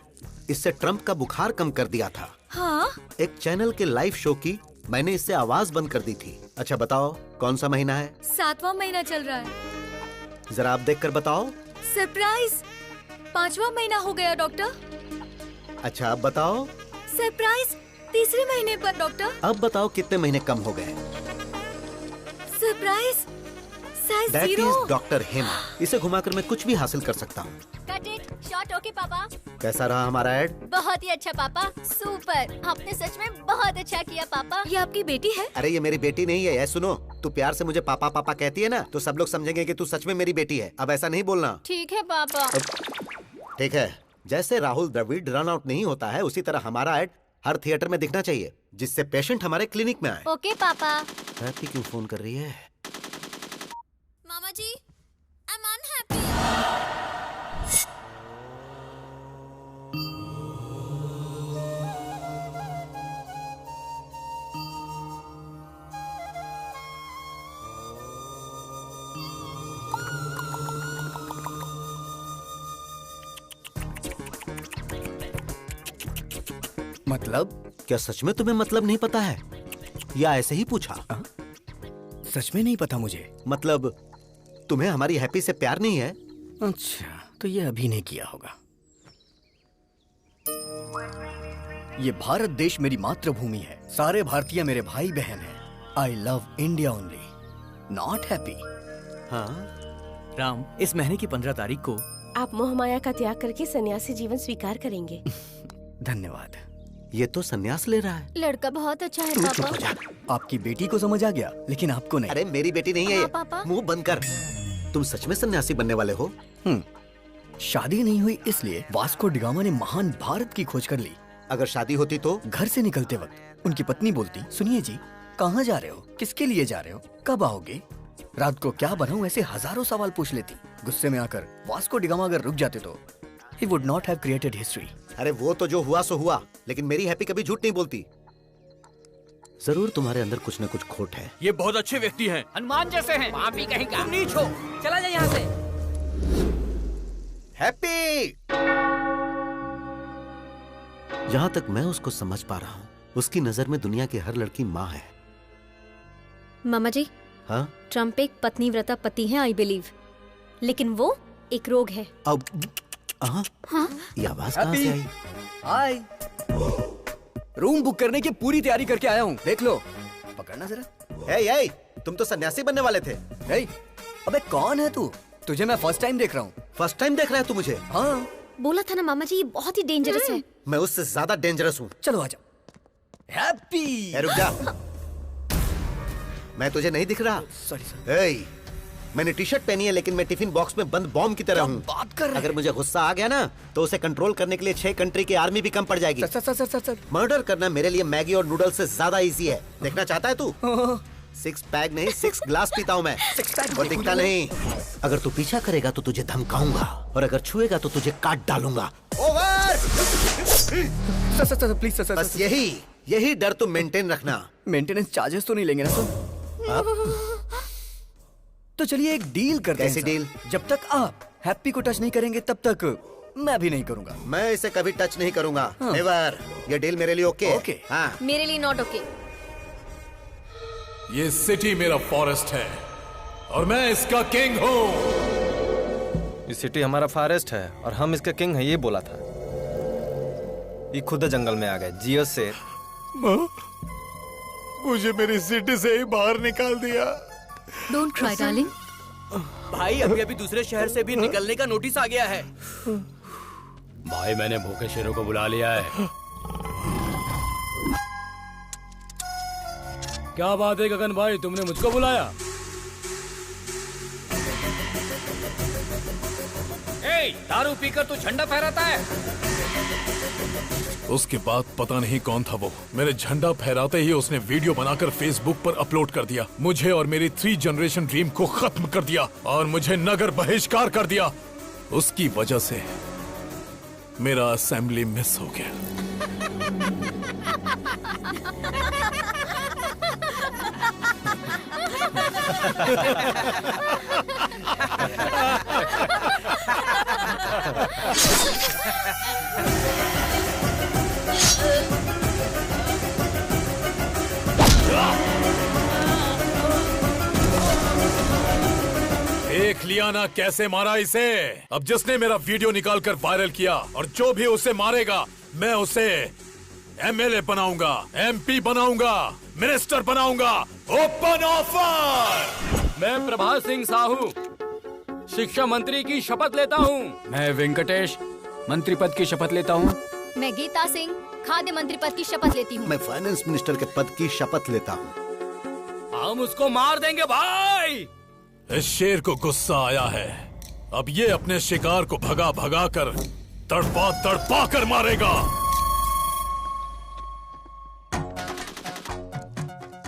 इससे ट्रम्प का बुखार कम कर दिया था। हाँ? एक चैनल के लाइव शो की मैंने इससे आवाज बंद कर दी थी। अच्छा बताओ, कौन सा महीना है? 7वां महीना चल रहा है। जरा आप देख कर बताओ। सरप्राइज 5वां महीना हो गया डॉक्टर। अच्छा अब बताओ। सरप्राइज 3रे महीने पर डॉक्टर। अब बताओ कितने महीने कम हो गए? Surprise size that 0। Is doctor Hema. इसे घुमाकर मैं कुछ भी हासिल कर सकता हूँ। Cut it shot. ओके पापा। कैसा रहा हमारा ऐड? बहुत ही अच्छा पापा, सुपर। आपने सच में बहुत अच्छा किया पापा। ये आपकी बेटी है? अरे ये मेरी बेटी नहीं है। ये सुनो, तू प्यार से मुझे पापा पापा कहती है ना, तो सब लोग समझेंगे कि तू सच में मेरी बेटी है। अब ऐसा नहीं बोलना। ठीक है पापा। ठीक है। जैसे राहुल द्रविड़ रन आउट नहीं होता है, उसी तरह हमारा ऐड हर थिएटर में दिखना चाहिए, जिससे पेशेंट हमारे क्लिनिक में आए। ओके पापा। हैप्पी क्यों फोन कर रही है? मामा जी, आई एम अनहैप्पी। मतलब? क्या सच में तुम्हें मतलब नहीं पता है या ऐसे ही पूछा? सच में नहीं पता मुझे। मतलब तुम्हें हमारी हैप्पी से प्यार नहीं है? अच्छा, तो ये अभी नहीं किया होगा। ये भारत देश मेरी मातृभूमि है। सारे भारतीय मेरे भाई बहन हैं। I love India only, not happy. हाँ राम, इस महीने की 15 तारीख को आप मोह माया का त्याग करके सन्यासी जीवन स्वीकार करेंगे। धन्यवाद। ये तो सन्यास ले रहा है। लड़का बहुत अच्छा है तू चुप हो पापा। जा। आपकी बेटी को समझ आ गया, लेकिन आपको नहीं। अरे मेरी बेटी नहीं है हाँ, ये। पापा। मुंह बंद कर। तुम सच में सन्यासी बनने वाले हो? शादी नहीं हुई इसलिए वास्को डिगामा ने महान भारत की खोज कर ली। अगर शादी होती तो? घर से निकलते वक्त उनकी पत्नी बोलती, सुनिए जी, कहाँ जा रहे हो, किसके लिए जा रहे हो, कब आओगे, रात को क्या बनाऊं, ऐसे हजारों सवाल पूछ लेती। गुस्से में आकर वास्को डिगामा अगर रुक जाते तो he would not have created history। अरे वो तो जो हुआ सो हुआ, लेकिन मेरी हैप्पी कभी झूठ नहीं बोलती। जरूर तुम्हारे अंदर कुछ न कुछ खोट है। ये बहुत अच्छे व्यक्ति हैं, हनुमान जैसे हैं। पापी कहीं का। तुम नीच हो, चला जा यहाँ से। हैप्पी! जहाँ तक मैं उसको समझ पा रहा हूँ, उसकी नजर में दुनिया की हर लड़की माँ है। मामा जी, हाँ? ट्रम्प एक पत्नीव्रता पति है आई बिलीव, लेकिन वो एक रोग है। अब हाँ? ये आवाज कहाँ से आई? हाय, रूम बुक करने की पूरी तैयारी करके आया हूँ, देख लो। पकड़ना जरा। ए, तुम तो सन्यासी बनने वाले थे। अबे कौन है तू? तुझे मैं फर्स्ट टाइम देख रहा हूँ। फर्स्ट टाइम देख रहा है तू मुझे? हाँ। बोला था ना मामा जी, ये बहुत ही डेंजरस है। मैं उससे ज्यादा डेंजरस हूँ। चलो आजा। हैप्पी। रुक जा। मैं तुझे नहीं दिख रहा? सॉरी। मैंने टी शर्ट पहनी है लेकिन मैं टिफिन बॉक्स में बंद बॉम्ब की तरह हूँ। बात कर रहे अगर मुझे गुस्सा आ गया ना तो उसे कंट्रोल करने के लिए 6 कंट्री की आर्मी भी कम पड़ जाएगी। सर। मर्डर करना मेरे लिए मैगी और नूडल्स से ज्यादा इजी है। देखना चाहता है तू? 6 पैक नहीं 6 ग्लास पीता हूँ मैं, और दिखता नहीं। अगर तू पीछा करेगा तो तुझे धमकाऊंगा, और अगर छुएगा तो तुझे काट डालूंगा। ओवर! Sir please sir. बस यही डर तुम मेंटेन रखना। मेंटेनेंस चार्जेस तो नहीं लेंगे ना सर? तो चलिए एक डील करते हैं। कैसी डील? जब तक आप हैप्पी को टच नहीं करेंगे तब तक मैं भी नहीं करूंगा। मैं इसे कभी टच नहीं करूंगा। नेवर। ये डील मेरे लिए ओके? हाँ। मेरे लिए नॉट ओके। ये सिटी मेरा फॉरेस्ट है और मैं इसका किंग हूँ। ये सिटी हमारा फॉरेस्ट है और हम इसका किंग है, ये बोला था। ये खुद जंगल में आ गए। जियो से मुझे मेरी सिटी से ही बाहर निकाल दिया। Don't cry darling. भाई अभी दूसरे शहर से भी निकलने का नोटिस आ गया है। भाई मैंने भूखे शेरों को बुला लिया है। क्या बात है गगन भाई, तुमने मुझको बुलाया? दारू पीकर तू झंडा फहराता है? उसके बाद पता नहीं कौन था वो, मेरे झंडा फहराते ही उसने वीडियो बनाकर फेसबुक पर अपलोड कर दिया। मुझे और मेरी 3 जनरेशन ड्रीम को खत्म कर दिया और मुझे नगर बहिष्कार कर दिया। उसकी वजह से मेरा असेंबली मिस हो गया। देख लिया ना कैसे मारा इसे। अब जिसने मेरा वीडियो निकालकर वायरल किया और जो भी उसे मारेगा मैं उसे एमएलए बनाऊंगा, एमपी बनाऊंगा, मिनिस्टर बनाऊंगा। Open offer. मैं प्रभात सिंह साहू शिक्षा मंत्री की शपथ लेता हूँ। मैं वेंकटेश मंत्री पद की शपथ लेता हूँ। मैं गीता सिंह खाद्य मंत्री पद की शपथ लेती हूँ। मैं फाइनेंस मिनिस्टर के पद की शपथ लेता हूँ। हम उसको मार देंगे भाई। इस शेर को गुस्सा आया है, अब ये अपने शिकार को भगा भगा कर तड़पा तड़पा कर मारेगा।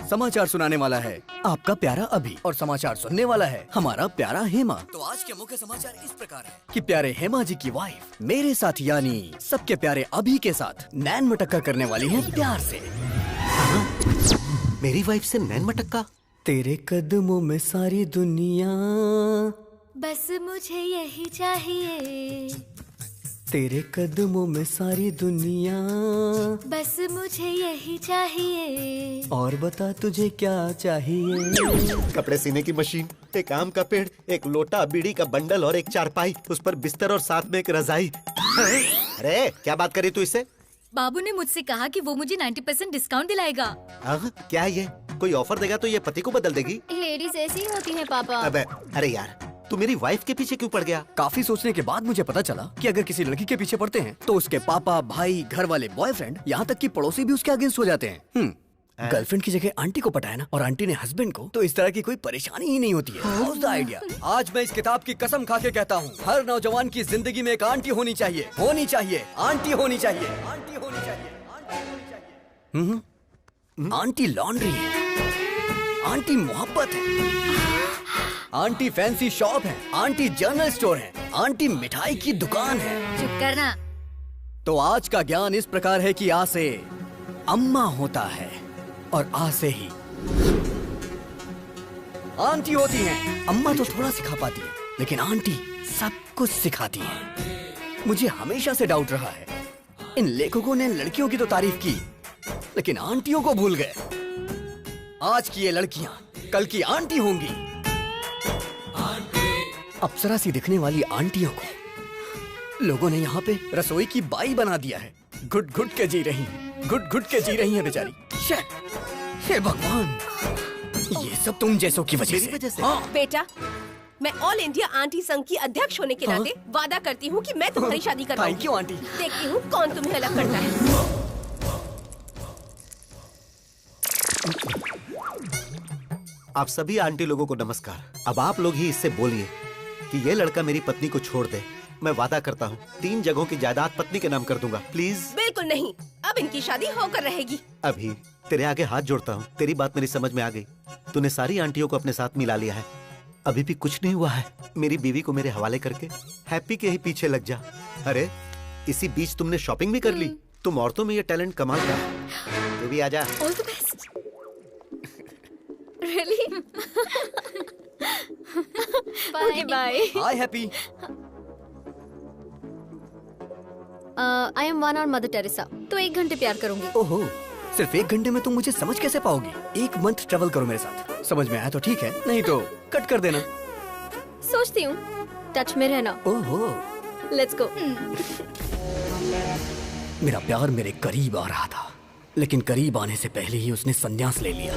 समाचार सुनाने वाला है आपका प्यारा अभी और समाचार सुनने वाला है हमारा प्यारा हेमा। तो आज के मुख्य समाचार इस प्रकार है कि प्यारे हेमा जी की वाइफ मेरे साथ यानी सबके प्यारे अभी के साथ नैन मटक्का करने वाली है प्यार से। मेरी वाइफ से नैन मटक्का? तेरे कदमों में सारी दुनिया, बस मुझे यही चाहिए। तेरे कदमों में सारी दुनिया, बस मुझे यही चाहिए। और बता तुझे क्या चाहिए? कपड़े सीने की मशीन, एक आम का पेड़, एक लोटा, बीड़ी का बंडल और एक चारपाई, उस पर बिस्तर और साथ में एक रजाई। अरे क्या बात करी तू इससे? बाबू ने मुझसे कहा कि वो मुझे 90% डिस्काउंट दिलाएगा। क्या ये कोई ऑफर देगा तो ये पति को बदल देगी? लेडीज ऐसी होती हैं पापा। अबे अरे यार, तू मेरी वाइफ के पीछे क्यों पड़ गया? काफी सोचने के बाद मुझे पता चला कि अगर किसी लड़की के पीछे पड़ते हैं तो उसके पापा, भाई, घर वाले, बॉयफ्रेंड, यहाँ तक कि पड़ोसी भी उसके अगेंस्ट हो जाते हैं। गर्लफ्रेंड की जगह आंटी को पटाया ना, और आंटी ने हस्बैंड को, तो इस तरह की कोई परेशानी ही नहीं होती है। How's the idea? आज मैं इस किताब की कसम खा के कहता हूँ, हर नौजवान की जिंदगी में एक आंटी होनी चाहिए, आंटी होनी चाहिए, आंटी होनी चाहिए, आंटी होनी चाहिए। आंटी लॉन्ड्री है, आंटी मोहब्बत है, आंटी फैंसी शॉप है, आंटी जनरल स्टोर है, आंटी मिठाई की दुकान है। चुप करना। तो आज का ज्ञान इस प्रकार है कि आ से अम्मा होता है और आ से ही आंटी होती है। अम्मा तो थोड़ा सिखा पाती है, लेकिन आंटी सब कुछ सिखाती है। मुझे हमेशा से डाउट रहा है, इन लेखकों ने लड़कियों की तो तारीफ की, लेकिन आंटियों को भूल गए। आज की ये लड़कियां कल की आंटी होंगी। अप्सरा सी दिखने वाली आंटियों को लोगों ने यहाँ पे रसोई की बाई बना दिया है। घुट घुट के जी रही है बेचारी। हे भगवान, ये सब तुम जैसों की वजह से। हाँ। बेटा, मैं ऑल इंडिया आंटी संघ की अध्यक्ष होने के नाते वादा करती हूँ कि मैं तुम्हारी शादी करवाऊंगी। Thank you aunty. देखती हूँ कौन तुम्हें अलग करता है। आप सभी आंटी लोगों को नमस्कार। अब आप लोग ही इससे बोलिए कि ये लड़का मेरी पत्नी को छोड़ दे। मैं वादा करता हूँ 3 जगहों की जायदाद पत्नी के नाम कर दूंगा। प्लीज। बिल्कुल नहीं, अब इनकी शादी होकर रहेगी। अभी तेरे आगे हाथ जोड़ता हूँ, तेरी बात मेरी समझ में आ गई। तूने सारी आंटियों को अपने साथ मिला लिया है, अभी भी कुछ नहीं हुआ है। मेरी बीवी को मेरे हवाले करके हैप्पी के ही पीछे लग जा। अरे इसी बीच तुमने शॉपिंग भी कर ली। तुम औरतों में ये टैलेंट कमाल का है। तू भी आजा। All the best. Really? Okay bye. Hi happy. I am 1 और मदर टेरेसा, तो 1 घंटे प्यार करूंगी। ओहो, सिर्फ 1 घंटे में तुम मुझे समझ कैसे पाओगी? 1 मंथ ट्रेवल करो मेरे साथ, समझ में आया तो ठीक है, नहीं तो कट कर देना। सोचती हूँ, टच में रहना। ओहो, लेट्स गो। मेरा प्यार मेरे करीब आ रहा था, लेकिन करीब आने से पहले ही उसने संन्यास ले लिया।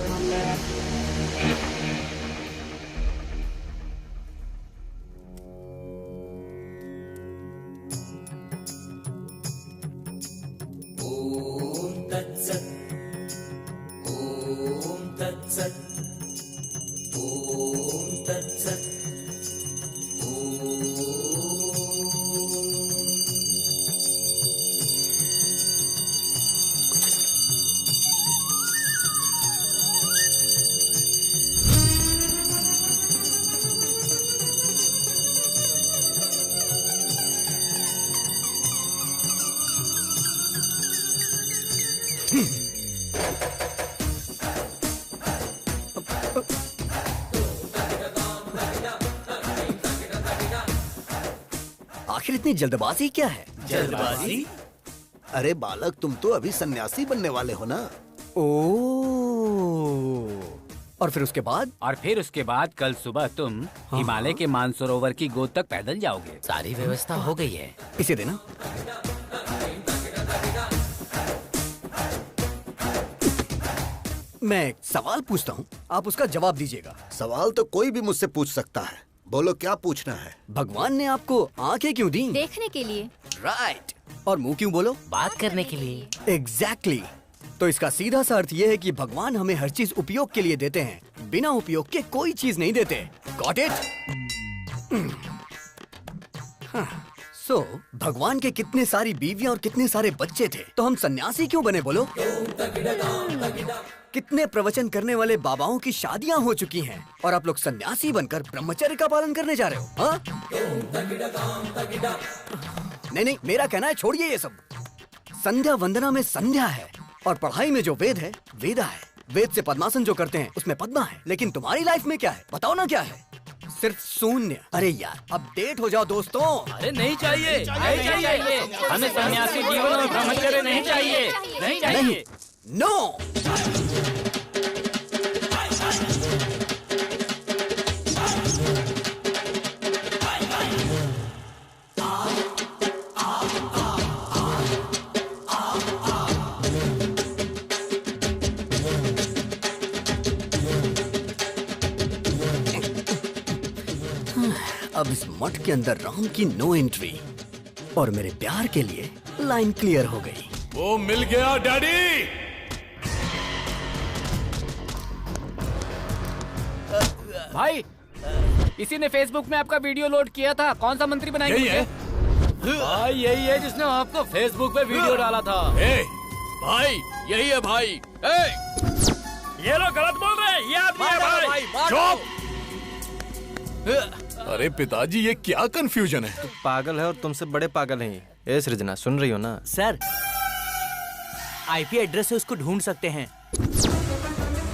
आखिर इतनी जल्दबाजी क्या है? जल्दबाजी? अरे बालक, तुम तो अभी सन्यासी बनने वाले हो ना। और फिर उसके बाद? और फिर उसके बाद कल सुबह तुम हिमालय के मानसरोवर की गोद तक पैदल जाओगे। सारी व्यवस्था हो गई है। इसे देना। मैं एक सवाल पूछता हूँ, आप उसका जवाब दीजिएगा। सवाल तो कोई भी मुझसे पूछ सकता है, बोलो क्या पूछना है। भगवान ने आपको आंखें क्यों दी? देखने के लिए। राइट। और मुंह क्यों बोलो? बात करने के लिए। एग्जैक्टली। तो इसका सीधा सा अर्थ ये है कि भगवान हमें हर चीज उपयोग के लिए देते हैं, बिना उपयोग के कोई चीज नहीं देते। Got it? सो भगवान के कितने सारी बीवियां और कितने सारे बच्चे थे, तो हम सन्यासी क्यों बने बोलो? कितने प्रवचन करने वाले बाबाओं की शादियां हो चुकी हैं और आप लोग सन्यासी बनकर ब्रह्मचर्य का पालन करने जा रहे हो? हाँ? नहीं, मेरा कहना है छोड़िए ये सब। संध्या वंदना में संध्या है और पढ़ाई में जो वेद है वेदा है। वेद से पद्मासन जो करते हैं उसमें पद्मा है, लेकिन तुम्हारी लाइफ में क्या है बताओ ना? क्या है? सिर्फ शून्य। अरे यार, अपडेट हो जाओ दोस्तों। अरे नहीं चाहिए, नहीं चाहिए, हमें सन्यासी जीवन और ब्रह्मचर्य नहीं चाहिए, नहीं चाहिए। नो। अब इस मठ के अंदर राम की नो एंट्री और मेरे प्यार के लिए लाइन क्लियर हो गई। वो मिल गया डैडी। भाई, इसी ने फेसबुक में आपका वीडियो लोड किया था। कौन सा मंत्री बनाएंगे? यही है भाई, यही है जिसने आपको फेसबुक पे वीडियो डाला था। भाई यही है भाई। ये लोग गलत बोल रहे हैं, ये आदमी है भाई। चुप। अरे पिताजी, ये क्या कंफ्यूजन है? तू पागल है और तुमसे बड़े पागल हैं। ए सृजना, सुन रही हो ना? सर, आईपी एड्रेस से उसको ढूंढ सकते हैं।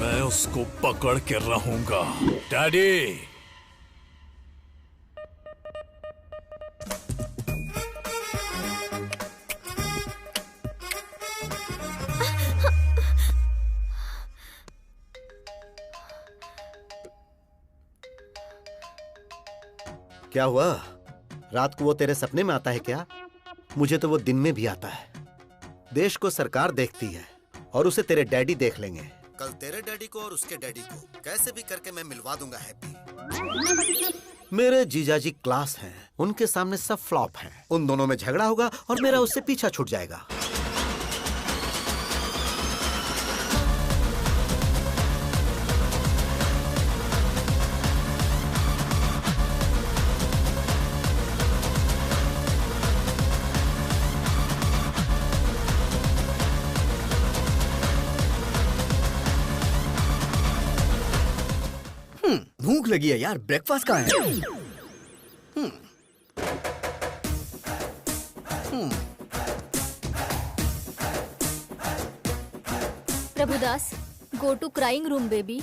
मैं उसको पकड़ के रहूंगा डैडी। क्या हुआ? रात को वो तेरे सपने में आता है क्या? मुझे तो वो दिन में भी आता है। देश को सरकार देखती है और उसे तेरे डैडी देख लेंगे। कल तेरे डैडी को और उसके डैडी को कैसे भी करके मैं मिलवा दूंगा हैप्पी। मेरे जीजाजी क्लास हैं, उनके सामने सब फ्लॉप हैं। उन दोनों में झगड़ा होगा और मेरा उससे पीछा छूट जाएगा। भूख लगी है यार, ब्रेकफास्ट कहाँ है? Prabhudas, go to crying room baby.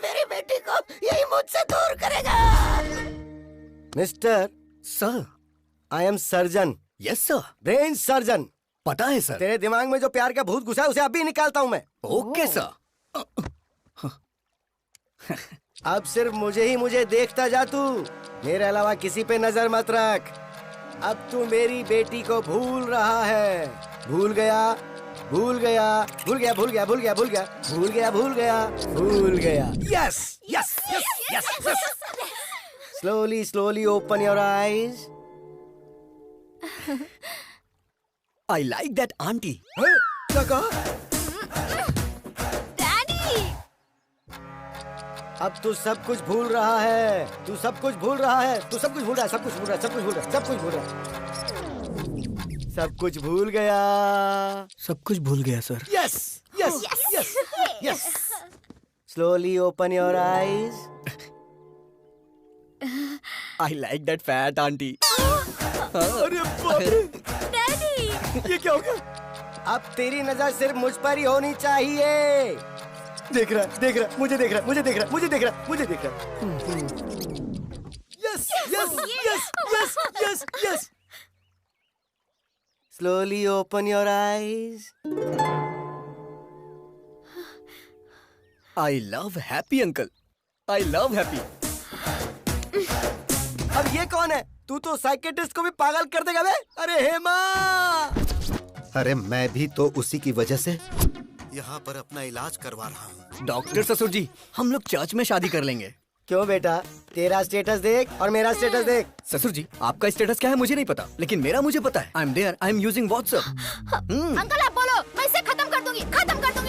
मेरी बेटी को यही मुझसे दूर करेगा। Mister sir, I am surgeon. Yes sir. Brain surgeon. पता है सर। तेरे दिमाग में जो प्यार का भूत घुसा है उसे अभी निकालता हूँ मैं। Okay sir. अब सिर्फ मुझे देखता जा तू, मेरे अलावा किसी पे नजर मत रख। अब तू मेरी बेटी को भूल रहा है। भूल गया, भूल गया, भूल गया, भूल गया, भूल गया, भूल गया, भूल गया, भूल गया, भूल गया। Yes yes yes yes. Slowly slowly open your eyes. I like that auntie. क्या कहा? डैडी! अब तू सब कुछ भूल रहा है। तू सब कुछ भूल रहा है। तू सब कुछ भूल रहा है। सब कुछ भूल रहा है। सब कुछ भूल रहा है। सब कुछ भूल रहा है। सब कुछ भूल गया। सब कुछ भूल गया sir. Yes yes yes yes. Slowly open your eyes. I like that fat auntie. अरे बाप रे! ये क्या हो गया? अब तेरी नजर सिर्फ मुझ पर ही होनी चाहिए। देख रहा, मुझे देख रहा, मुझे देख रहा, मुझे देख रहा, मुझे देख रहा। Yes yes yes yes yes yes. Slowly open your eyes. I love happy uncle. I love happy. अब ये कौन है? तू तो साइकेट्रिस्ट को भी पागल कर देगा बे। अरे हेमा! अरे मैं भी तो उसी की वजह से यहाँ पर अपना इलाज करवा रहा हूँ। डॉक्टर ससुर जी, हम लोग चर्च में शादी कर लेंगे। क्यों बेटा? तेरा स्टेटस देख और मेरा स्टेटस देख। ससुर जी, आपका स्टेटस क्या है मुझे नहीं पता, लेकिन मेरा मुझे पता है। I am using WhatsApp. Uncle आप बोलो, मैं इसे खत्म कर दूंगी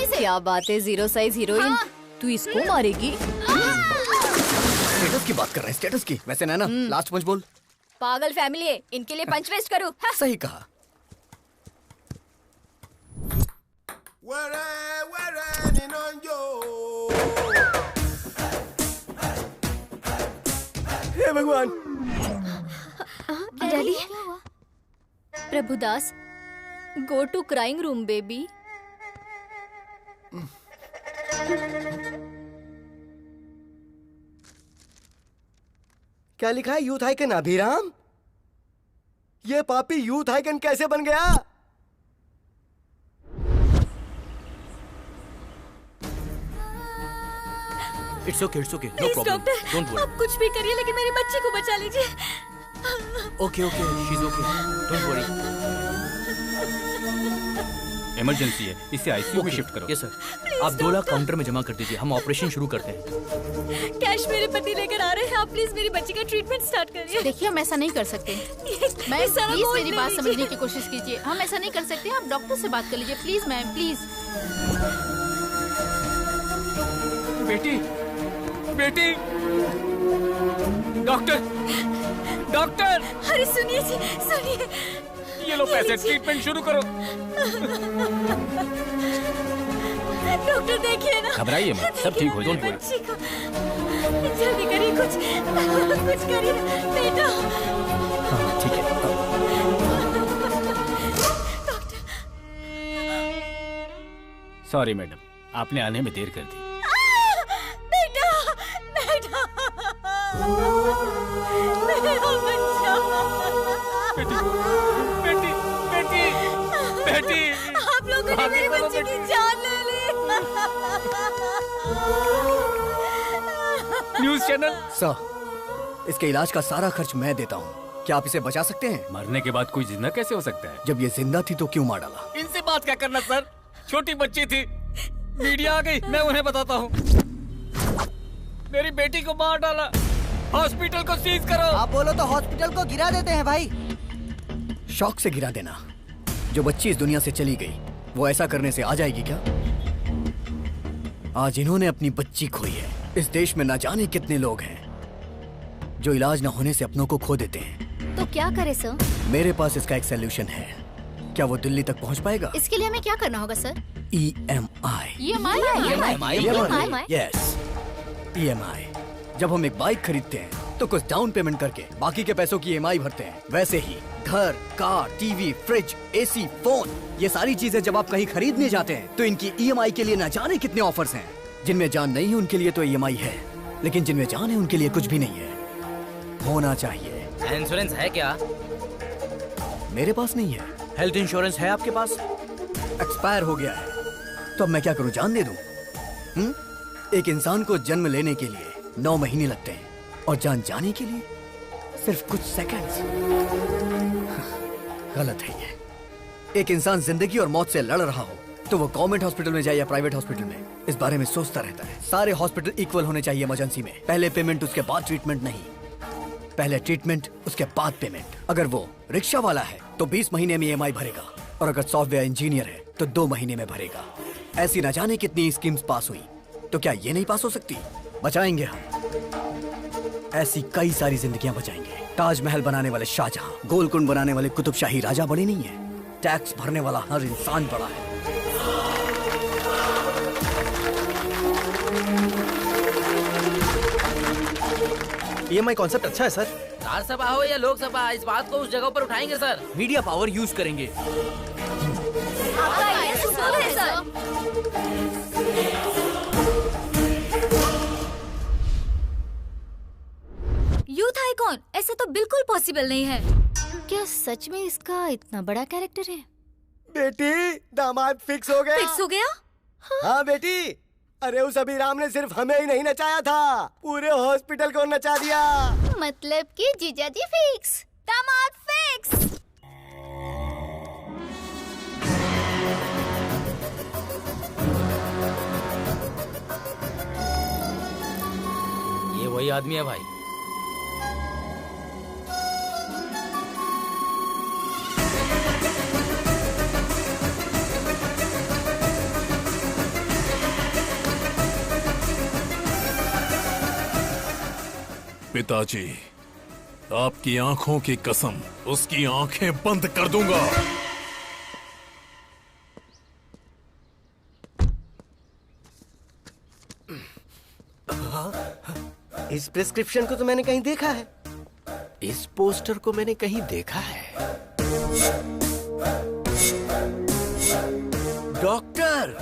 इसे। क्या बात है, जीरो साइज हीरोइन। तू इसको मारेगी? स्टेटस की बात कर रहे हैं, स्टेटस की। वैसे ना लास्ट पंच बोल। पागल फैमिली है, इनके लिए पंच वेस्ट करूं? सही कहा। हे भगवान! Daddy, Prabhudas, go to crying room baby. क्या लिखा है? Youth icon Abhiram? ये पापी यूथ आइकन कैसे बन गया? It's okay, no please problem, doctor, don't worry. आप कुछ भी करिए लेकिन मेरी बच्ची को बचा लीजिए। Okay, she is okay, don't worry. Emergency है, इसे आईसीयू में शिफ्ट करो। Yes sir. आप 2 लाख काउंटर में जमा कर दीजिए, हम ऑपरेशन शुरू करते हैं। कैश मेरे पति लेकर आ रहे हैं, आप प्लीज मेरी बच्ची का ट्रीटमेंट स्टार्ट करिए। देखिए, हम ऐसा नहीं कर सकते। मैम प्लीज मेरी बात समझने की कोशिश कीजिए। हम ऐसा नहीं कर सकते, आप डॉक्टर से बात कर लीजिए प्लीज मैम, प्लीज। बेटी, बेटी, डॉक्टर, डॉक्टर! अरे सुनिए जी, सुनिए। ये लो पैसे, ट्रीटमेंट शुरू करो। डॉक्टर देखिए ना। घबराइए मत, सब ठीक हो, डोंट वरी। जल्दी करिए, कुछ करिए बेटा। ठीक है। सॉरी मैडम, आपने आने में देर कर दी। बेटा, बेटा, मेरा बच्चा। बेटी, बेटी, बेटी, बेटी। आप लोगों ने मेरी बच्ची की जान ले ली। News channel. सर, इसके इलाज का सारा खर्च मैं देता हूँ। क्या आप इसे बचा सकते हैं? मरने के बाद कोई जिंदा कैसे हो सकता है? जब ये जिंदा थी तो क्यों मार डाला? इनसे बात क्या करना सर, छोटी बच्ची थी, मीडिया आ गई, मैं उन्हें बताता हूँ। मेरी बेटी को मार डाला, हॉस्पिटल को सीज करो। आप बोलो तो हॉस्पिटल को गिरा देते हैं भाई। शौक से गिरा देना। जो बच्ची इस दुनिया से चली गई वो ऐसा करने से आ जाएगी क्या? आज इन्होंने अपनी बच्ची खोई है। इस देश में ना जाने कितने लोग हैं जो इलाज न होने से अपनों को खो देते हैं। तो क्या करे सर? मेरे पास इसका एक सोल्यूशन है। क्या वो दिल्ली तक पहुंच पाएगा? इसके लिए हमें क्या करना होगा सर? EMI। Yes, EMI। जब हम एक बाइक खरीदते हैं तो कुछ डाउन पेमेंट करके बाकी के पैसों की EMI भरते हैं। वैसे ही घर, car, TV, fridge, AC, phone, ये सारी चीजें जब आप कहीं खरीदने जाते हैं तो इनकी EMI के लिए न जाने कितने ऑफर्स हैं। जिनमें जान नहीं है उनके लिए तो EMI है, लेकिन जिनमें जान है उनके लिए कुछ भी नहीं है। होना चाहिए। इंश्योरेंस है क्या? मेरे पास नहीं है। हेल्थ इंश्योरेंस है आपके पास? एक्सपायर हो गया है। तो अब मैं क्या करूं, जान दे दूं? एक इंसान को जन्म लेने के लिए 9 महीने लगते हैं और जान जाने के लिए सिर्फ कुछ सेकंड्स। गलत है ये। एक इंसान जिंदगी और मौत से लड़ रहा हो तो वो गवर्नमेंट हॉस्पिटल में जाए या प्राइवेट हॉस्पिटल में, इस बारे में सोचता रहता है। सारे हॉस्पिटल इक्वल होने चाहिए इमरजेंसी में। पहले पेमेंट उसके बाद ट्रीटमेंट नहीं, पहले ट्रीटमेंट उसके बाद पेमेंट। अगर वो रिक्शा वाला है तो 20 महीने में EMI भरेगा, और अगर सॉफ्टवेयर इंजीनियर है तो 2 महीने में भरेगा। ऐसी न जाने कितनी स्कीम्स पास हुई, तो क्या ये नहीं पास हो सकती? बचाएंगे हम। ऐसी कई सारी जिंदगियां बचाएंगे। ताजमहल बनाने वाले शाहजहां, गोलकुंड बनाने वाले कुतुबशाही राजा बड़े नहीं है, टैक्स भरने वाला हर इंसान बड़ा है। EMI कॉन्सेप्ट अच्छा है सर। राज्यसभा हो या लोकसभा, इस बात को उस जगह पर उठाएंगे सर। मीडिया पावर यूज करेंगे। यूथ आइकॉन, ऐसा तो बिल्कुल पॉसिबल नहीं है। क्या सच में इसका इतना बड़ा कैरेक्टर है? बेटी, दामाद फिक्स हो गया। फिक्स हो गया? हाँ बेटी। अरे उस अभिराम ने सिर्फ हमें ही नहीं नचाया था, पूरे हॉस्पिटल को नचा दिया। मतलब कि जीजाजी फिक्स, दामाद फिक्स। ये वही आदमी है भाई। पिताजी, आपकी आंखों की कसम, उसकी आंखें बंद कर दूंगा। इस प्रिस्क्रिप्शन को तो मैंने कहीं देखा है। इस पोस्टर को मैंने कहीं देखा है। डॉक्टर,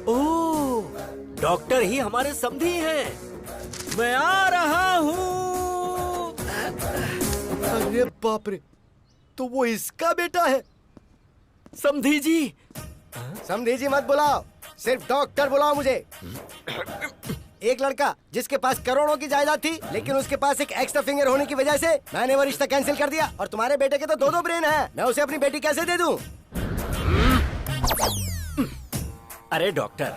ओह, डॉक्टर ही हमारे समधी हैं। मैं आ रहा हूँ। अरे बाप रे, तो वो इसका बेटा है। समधी जी। समधी जी मत बुलाओ, सिर्फ डॉक्टर बुलाओ मुझे। एक लड़का जिसके पास करोड़ों की जायदाद थी, लेकिन उसके पास एक एक्स्ट्रा फिंगर होने की वजह से मैंने वो रिश्ता कैंसिल कर दिया। और तुम्हारे बेटे के तो 2-2 ब्रेन हैं। मैं उसे अपनी बेटी कैसे दे दूं? अरे डॉक्टर,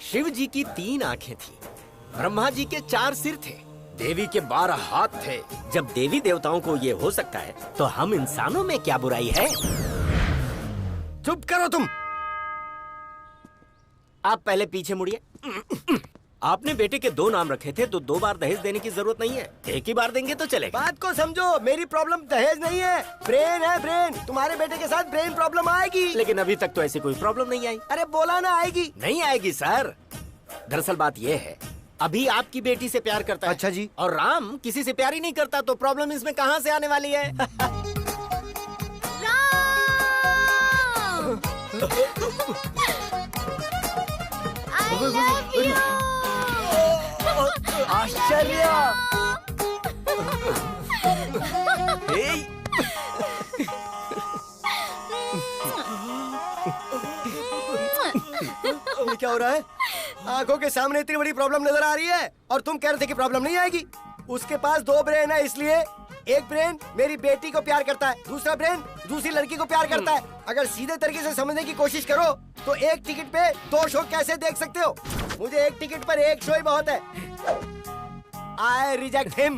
शिव जी की 3 आंखें थी, ब्रह्मा जी के 4 सिर थे, देवी के 12 हाथ थे। जब देवी देवताओं को ये हो सकता है तो हम इंसानों में क्या बुराई है? चुप करो तुम। आप पहले पीछे मुड़िए। आपने बेटे के 2 नाम रखे थे तो 2 बार दहेज देने की जरूरत नहीं है, एक ही बार देंगे तो चलेगा। बात को समझो, मेरी प्रॉब्लम दहेज नहीं है, ब्रेन है ब्रेन। तुम्हारे बेटे के साथ ब्रेन प्रॉब्लम आएगी। लेकिन अभी तक तो ऐसी कोई प्रॉब्लम नहीं आई। अरे बोला ना आएगी। नहीं आएगी सर। दरअसल बात ये है, अभी आपकी बेटी से प्यार करता है। अच्छा जी। और राम किसी से प्यार ही नहीं करता, तो प्रॉब्लम इसमें कहाँ से आने वाली है? I love you। आश्चर्य। ये क्या हो रहा है? आंखों के सामने इतनी बड़ी प्रॉब्लम नजर आ रही है और तुम कह रहे थे कि प्रॉब्लम नहीं आएगी। उसके पास 2 ब्रेन है, इसलिए एक ब्रेन मेरी बेटी को प्यार करता है, दूसरा ब्रेन दूसरी लड़की को प्यार करता है। अगर सीधे तरीके से समझने की कोशिश करो तो एक टिकट पे 2 शो कैसे देख सकते हो? मुझे एक टिकट पर 1 शो ही बहुत है। I reject him.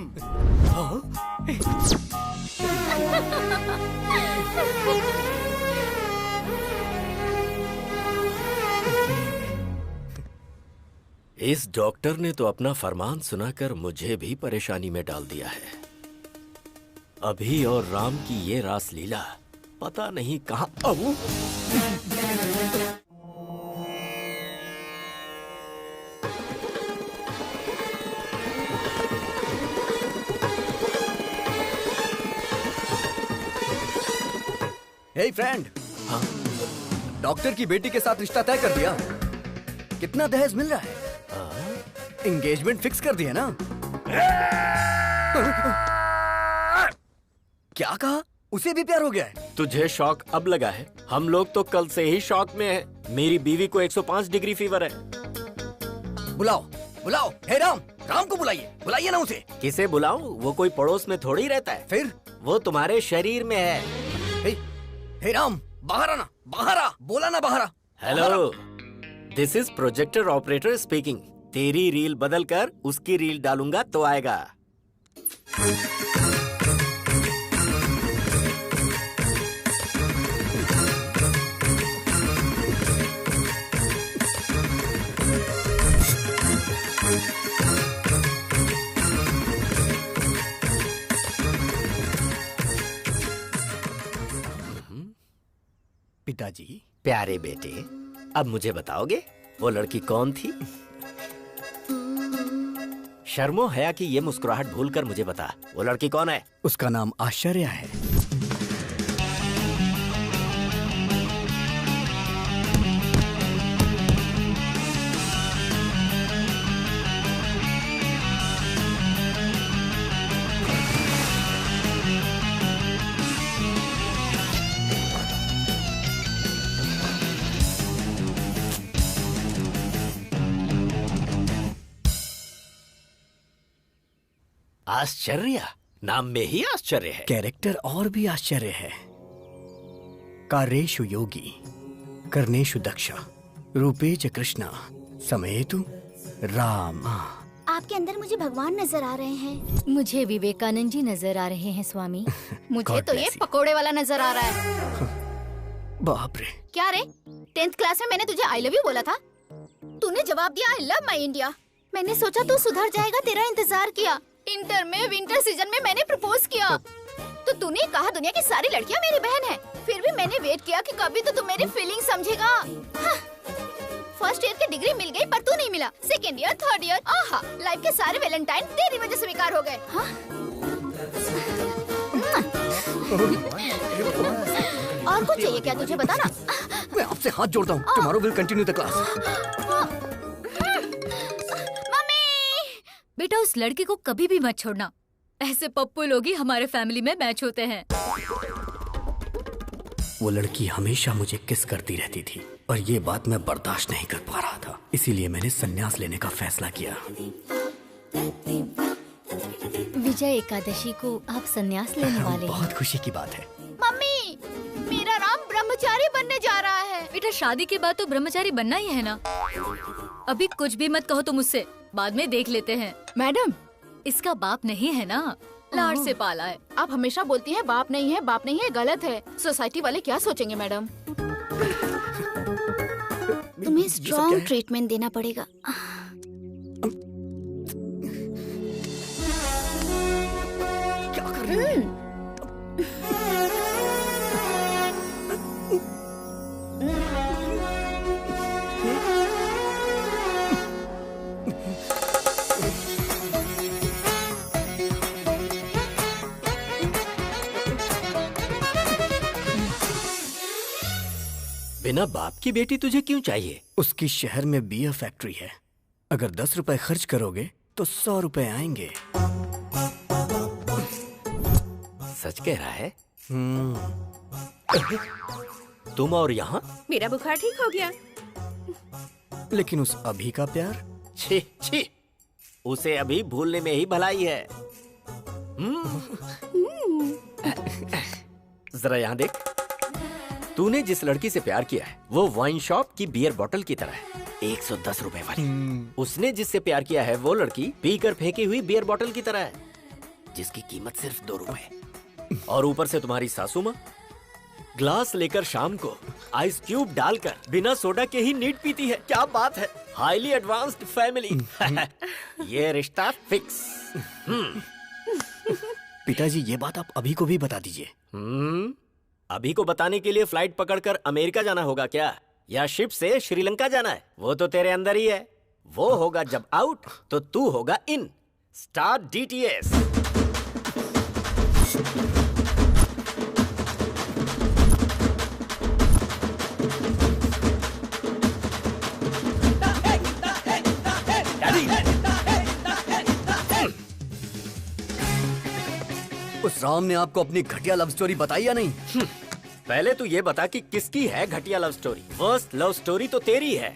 इस डॉक्टर ने तो अपना फरमान सुनाकर मुझे भी परेशानी में डाल दिया है। अभी और राम की ये रास लीला पता नहीं कहाँ। हे फ्रेंड, डॉक्टर की बेटी के साथ रिश्ता तय कर दिया। कितना दहेज मिल रहा है? एंगेजमेंट फिक्स कर दिया ना? क्या कहा? उसे भी प्यार हो गया है? तुझे शॉक अब लगा है? हम लोग तो कल से ही शॉक में हैं। मेरी बीवी को 105 डिग्री फीवर है। बुलाओ बुलाओ। हे राम, राम को बुलाइए, बुलाइए ना उसे। किसे बुलाऊं? वो कोई पड़ोस में थोड़ी रहता है। फिर वो तुम्हारे शरीर में है। हे राम, बाहर आना, बाहर आ, बोला ना बाहर आ। Hello, this is projector operator speaking. तेरी रील बदल कर उसकी रील डालूंगा तो आएगा। पिताजी। प्यारे बेटे, अब मुझे बताओगे वो लड़की कौन थी? शर्मो हया की ये मुस्कुराहट भूलकर मुझे बता, वो लड़की कौन है? उसका नाम आश्चर्य है। आश्चर्य, नाम में ही आश्चर्य है। कैरेक्टर और भी आश्चर्य है। कार्येषु योगी, कर्णेषु दक्ष, रूपेच कृष्णा, समेतु राम। आपके अंदर मुझे भगवान नजर आ रहे हैं। मुझे विवेकानंद जी नजर आ रहे हैं स्वामी। मुझे God तो ये bless you. पकोड़े वाला नजर आ रहा है। बाप रे। क्या रे, 10th क्लास में मैंने तुझे आई लव यू बोला था, तूने जवाब दिया आई लव माई इंडिया। मैंने सोचा तू सुधर जाएगा, तेरा इंतजार किया। इंटर में विंटर सीजन में मैंने प्रपोज किया तो तूने कहा दुनिया की सारी लड़कियां मेरी बहन है। फिर भी मैंने वेट किया कि कभी तो तू मेरी फीलिंग समझेगा। फर्स्ट ईयर की डिग्री मिल गई पर तू नहीं मिला। सेकेंड ईयर, थर्ड ईयर, आहा, लाइफ के सारे वैलेंटाइन तेरी वजह से बेकार हो गए। और कुछ चाहिए क्या तुझे, बता ना। मैं आपसे हाथ जोड़ता हूँ। Tomorrow will continue the class. बेटा, उस लड़के को कभी भी मत छोड़ना। ऐसे पप्पू लोग ही हमारे फैमिली में मैच होते हैं। वो लड़की हमेशा मुझे किस करती रहती थी और ये बात मैं बर्दाश्त नहीं कर पा रहा था। इसीलिए मैंने संन्यास लेने का फैसला किया। विजय एकादशी को आप संन्यास लेने वाले हैं। बहुत खुशी की बात है। मम्मी, मेरा राम ब्रह्मचारी बनने जा रहा है। बेटा, शादी के बाद तो ब्रह्मचारी बनना ही है ना। अभी कुछ भी मत कहो तुम मुझसे, बाद में देख लेते हैं। मैडम, इसका बाप नहीं है ना, लाड से पाला है। आप हमेशा बोलती हैं बाप नहीं है, बाप नहीं है, गलत है। सोसाइटी वाले क्या सोचेंगे मैडम? तुम्हें स्ट्रॉन्ग ट्रीटमेंट देना पड़ेगा। क्या कर रही है? बिना बाप की बेटी तुझे क्यों चाहिए? उसकी शहर में बियर फैक्ट्री है। अगर 10 रुपए खर्च करोगे तो 100 रुपए आएंगे। सच कह रहा है? तुम और यहाँ? मेरा बुखार ठीक हो गया। लेकिन उस अभी का प्यार? छी छी, उसे अभी भूलने में ही भलाई है। जरा यहाँ देख, तूने जिस लड़की से प्यार किया है वो वाइन शॉप की बियर बोतल की तरह है, 110 रुपए वाली। उसने जिससे प्यार किया है वो लड़की पीकर फेंकी हुई बियर बोतल की तरह है, जिसकी कीमत सिर्फ 2 रुपए। और ऊपर से तुम्हारी सासू माँ ग्लास लेकर शाम को आइस क्यूब डालकर बिना सोडा के ही नीट पीती है। क्या बात है, हाईली एडवांस्ड फैमिली। ये रिश्ता फिक्स। पिताजी, ये बात आप अभी को भी बता दीजिए। अभी को बताने के लिए फ्लाइट पकड़कर अमेरिका जाना होगा क्या, या शिप से श्रीलंका जाना है? वो तो तेरे अंदर ही है। वो होगा जब आउट तो तू होगा इन। Start DTS। उस राम ने आपको अपनी घटिया लव स्टोरी बताई या नहीं? पहले तू ये बता कि किसकी है घटिया love story. Worst love story तो तेरी है।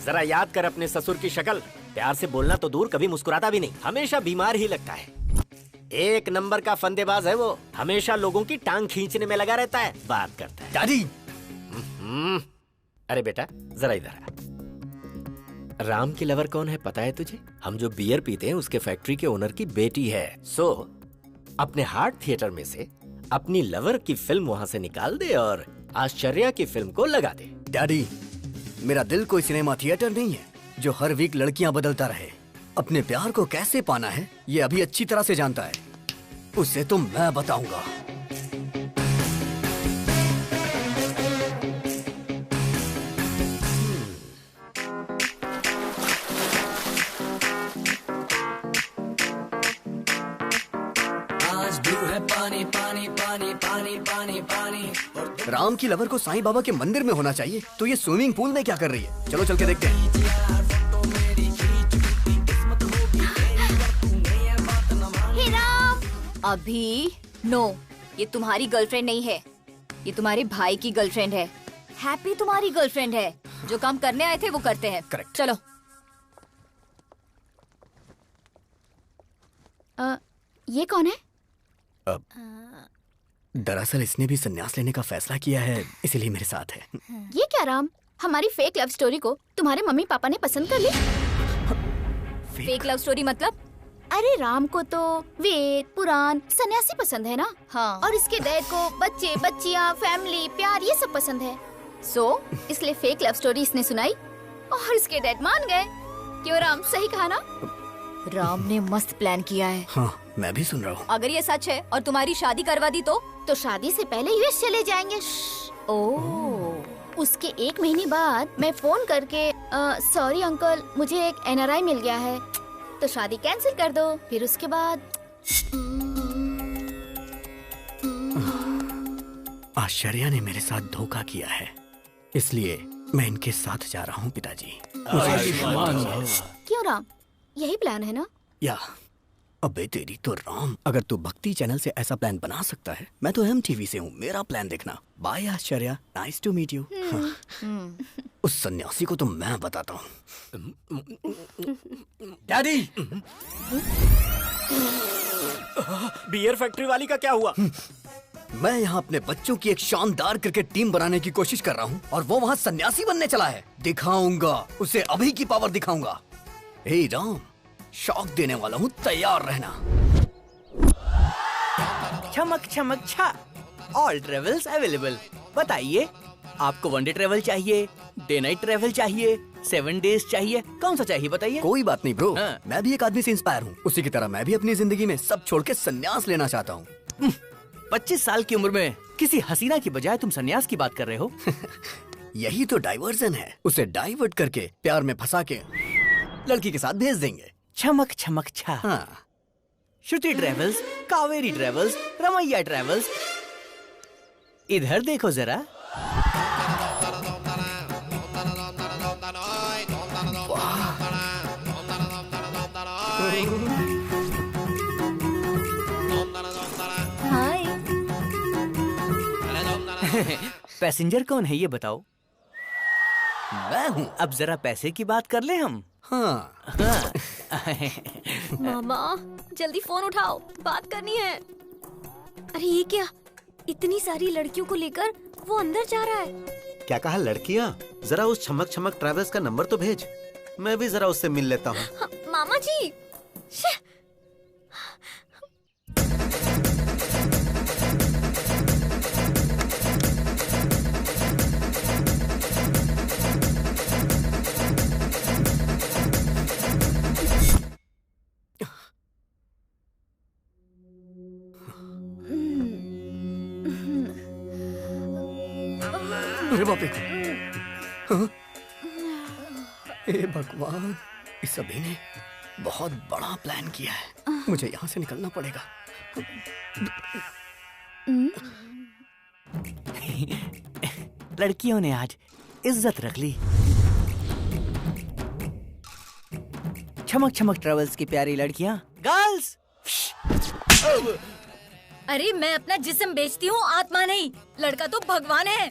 जरा याद कर अपने ससुर की शक्ल। प्यार से बोलना तो दूर, कभी मुस्कुराता भी नहीं, हमेशा बीमार ही लगता है। 1 नंबर का फंदेबाज है वो, हमेशा लोगों की टांग खींचने में लगा रहता है, बात करता है। डैडी! अरे बेटा जरा इधर आ। राम की लवर कौन है पता है तुझे? हम जो बियर पीते हैं उसके फैक्ट्री के ओनर की बेटी है। सो अपने हार्ट थिएटर में से अपनी लवर की फिल्म वहाँ से निकाल दे और आश्चर्या की फिल्म को लगा दे। डैडी, मेरा दिल कोई सिनेमा थिएटर नहीं है जो हर वीक लड़कियां बदलता रहे। अपने प्यार को कैसे पाना है ये अभी अच्छी तरह से जानता है, उसे तो मैं बताऊंगा। पानी पानी पानी पानी पानी पानी। राम की लवर को साईं बाबा के मंदिर में होना चाहिए, तो ये स्विमिंग पूल में क्या कर रही है? चलो चल के देखते हैं। हे राम! अभी नो, ये तुम्हारी गर्लफ्रेंड नहीं है, ये तुम्हारे भाई की गर्लफ्रेंड है। हैप्पी तुम्हारी गर्लफ्रेंड है। जो काम करने आए थे वो करते हैं। करेक्ट। चलो। ये कौन है? दरअसल इसने भी संन्यास लेने का फैसला किया है, इसीलिए मेरे साथ है। ये क्या राम, हमारी फेक लव स्टोरी को तुम्हारे मम्मी पापा ने पसंद कर ली? फेक लव स्टोरी मतलब? अरे राम को तो वेद पुराण सन्यासी पसंद है ना। हाँ। और इसके डैड को बच्चे बच्चियाँ फैमिली प्यार ये सब पसंद है। इसलिए फेक लव स्टोरी इसने सुनाई और इसके डैड मान गए। क्यों राम, सही कहा ना? राम ने मस्त प्लान किया है। हाँ, मैं भी सुन रहा हूँ। अगर ये सच है और तुम्हारी शादी करवा दी तो शादी से पहले यूएस चले जाएंगे। उसके 1 महीने बाद मैं फोन करके सॉरी अंकल, मुझे एक NRI मिल गया है, तो शादी कैंसिल कर दो। फिर उसके बाद आश्चर्या ने मेरे साथ धोखा किया है, इसलिए मैं इनके साथ जा रहा हूँ पिताजी। क्यों राम, यही प्लान है ना? या अबे तेरी तो राम, अगर तू भक्ति चैनल से ऐसा प्लान बना सकता है, मैं तो MTV से हूँ, मेरा प्लान देखना। Bye Aashcharya, nice to meet you. उस सन्यासी को तो मैं बताता हूँ। डैडी! बियर फैक्ट्री वाली का क्या हुआ? मैं यहाँ अपने बच्चों की एक शानदार क्रिकेट टीम बनाने की कोशिश कर रहा हूँ और वो वहाँ सन्यासी बनने चला है। दिखाऊंगा उसे, अभी की पावर दिखाऊंगा। हे राम, शॉक देने वाला हूँ, तैयार रहना। चमक चमक छा, ऑल ट्रेवल्स अवेलेबल। बताइए, आपको 1 डे ट्रेवल चाहिए, डे नाइट ट्रेवल चाहिए, 7 डेज चाहिए, कौन सा चाहिए बताइए? कोई बात नहीं ब्रो, हाँ। मैं भी एक आदमी से इंस्पायर हूँ। उसी की तरह मैं भी अपनी जिंदगी में सब छोड़ के संन्यास लेना चाहता हूँ। 25 साल की उम्र में किसी हसीना की बजाय तुम संन्यास की बात कर रहे हो? यही तो डाइवर्जन है, उसे डाइवर्ट करके प्यार में फंसा के लड़की के साथ भेज देंगे। चमक चमक छा। हाँ। Shruti travels, Kaveri travels, Ramaiah travels, इधर देखो जरा। हाय। पैसेंजर कौन है ये बताओ? मैं हूँ। अब जरा पैसे की बात कर ले हम। हाँ। मामा जल्दी फोन उठाओ, बात करनी है। अरे ये क्या, इतनी सारी लड़कियों को लेकर वो अंदर जा रहा है। क्या कहा लड़कियाँ? जरा उस छमक छमक ट्रैवल्स का नंबर तो भेज, मैं भी जरा उससे मिल लेता हूँ। हाँ, मामा जी। अरे बाप रे, हाँ? हे भगवान, इस सभी ने बहुत बड़ा प्लान किया है। मुझे यहाँ से निकलना पड़ेगा। लड़कियों ने आज इज्जत रख ली। छमक छमक ट्रेवल्स की प्यारी लड़कियाँ, गर्ल्स। अरे मैं अपना जिस्म बेचती हूँ, आत्मा नहीं। लड़का तो भगवान है।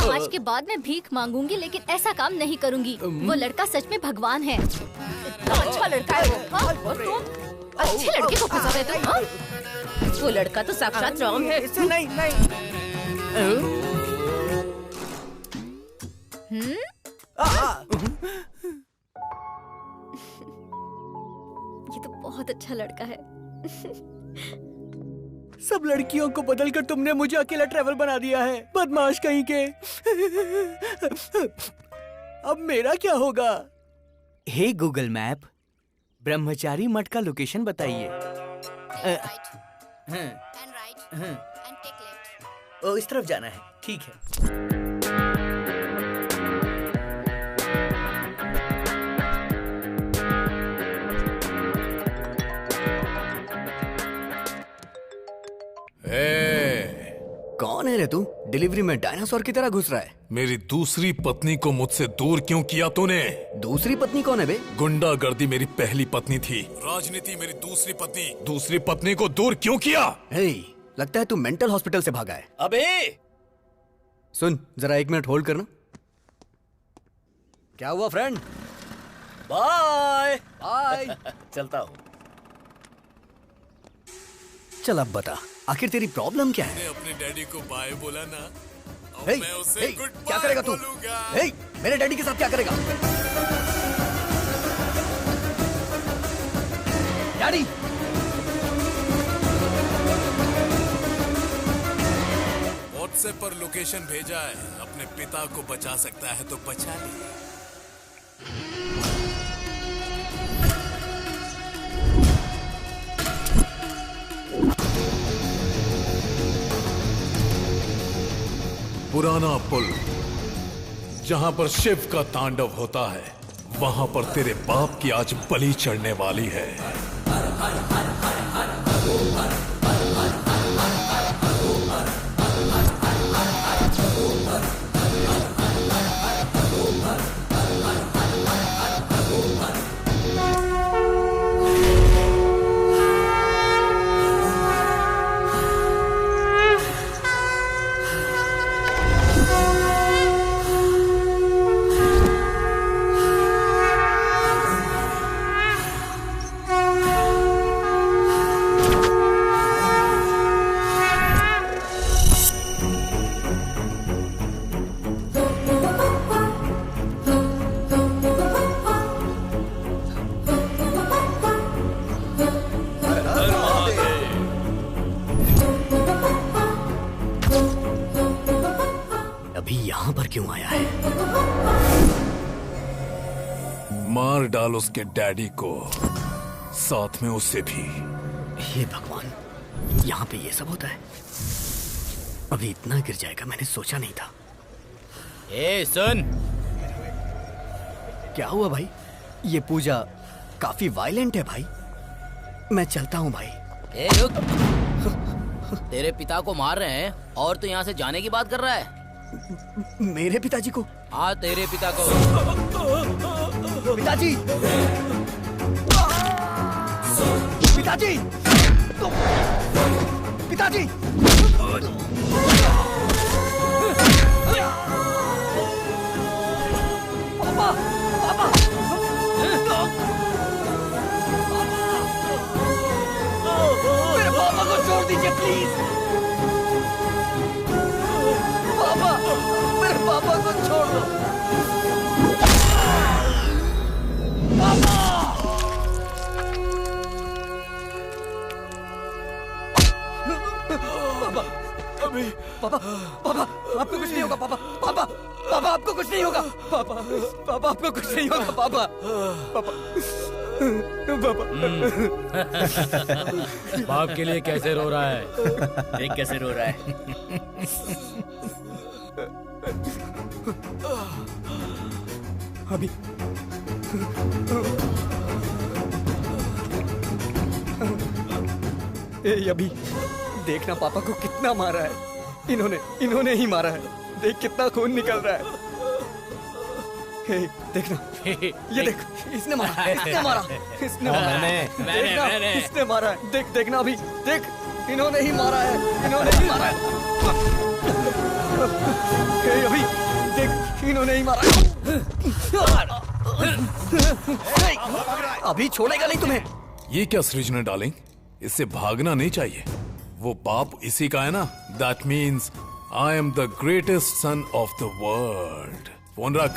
आज के बाद मैं भीख मांगूंगी, लेकिन ऐसा काम नहीं करूंगी। वो लड़का सच में भगवान है। अच्छा लड़का है वो। हाँ? और तुम अच्छे लड़के को फंसा रहे तुम। हाँ? वो लड़का तो साक्षात राम है। इससे नहीं। ये तो बहुत अच्छा लड़का है। सब लड़कियों को बदलकर तुमने मुझे अकेला ट्रैवल बना दिया है, बदमाश कहीं के। अब मेरा क्या होगा? हे गूगल मैप, ब्रह्मचारी मठ का लोकेशन बताइए। ओ, इस तरफ जाना है। ठीक है। कौन है रे तू? डिलीवरी में डायनासोर की तरह घुस रहा है। मेरी दूसरी पत्नी को मुझसे दूर क्यों किया तूने? दूसरी पत्नी कौन है बे? गुंडागर्दी मेरी पहली पत्नी थी, राजनीति मेरी दूसरी पत्नी। दूसरी पत्नी को दूर क्यों किया? हे, लगता है तू मेंटल हॉस्पिटल से भागा है। अबे सुन, जरा 1 मिनट होल्ड करना। क्या हुआ फ्रेंड? Bye bye. चलता हूँ। चल अब बता, आखिर तेरी प्रॉब्लम क्या है? अपने डैडी को बाय बोला ना, अब हे, मैं उसे हे, गुड क्या करेगा तू? हे, मेरे डैडी के साथ क्या करेगा? डैडी! व्हाट्सएप पर लोकेशन भेजा है, अपने पिता को बचा सकता है तो बचा ले। पुराना पुल, जहां पर शिव का तांडव होता है, वहां पर तेरे बाप की आज बलि चढ़ने वाली है। क्यों आया है? मार डाल उसके डैडी को, साथ में उसे भी। हे भगवान, यहाँ पे ये सब होता है? अभी इतना गिर जाएगा मैंने सोचा नहीं था। ए सुन, क्या हुआ भाई? ये पूजा काफी वायलेंट है भाई। मैं चलता हूँ भाई। ए रुक, तेरे पिता को मार रहे हैं और तू यहाँ से जाने की बात कर रहा है? मेरे पिताजी को? हाँ तेरे पिता को। पिताजी! पिताजी! पिताजी! प्लीज। पापा, मेरे पापा को छोड़ दो। पापा! पापा, अभी पापा, पापा, आपको कुछ नहीं होगा पापा, पापा, पापा आपको कुछ नहीं होगा, पापा, पापा आपको कुछ नहीं होगा, पापा, पापा, पापा। बाप के लिए कैसे रो रहा है? देख कैसे रो रहा है। अभी अभी देखना पापा को कितना मारा है। इन्होंने ही मारा है। देख कितना खून निकल रहा है। हे, देखना, ये देख, इसने मारा, इसने मारा, इसने मारा, देखना, इसने मारा है। देखना अभी, देख, इन्होंने ही मारा है, इन्होंने ही मारा है। हे, अभी देख, इन्होंने ही मारा है। अभी छोड़ेगा नहीं तुम्हें। ये क्या सृजना डार्लिंग, इससे भागना नहीं चाहिए। वो बाप इसी का है ना। That means I am the greatest son of the world. Phone रख।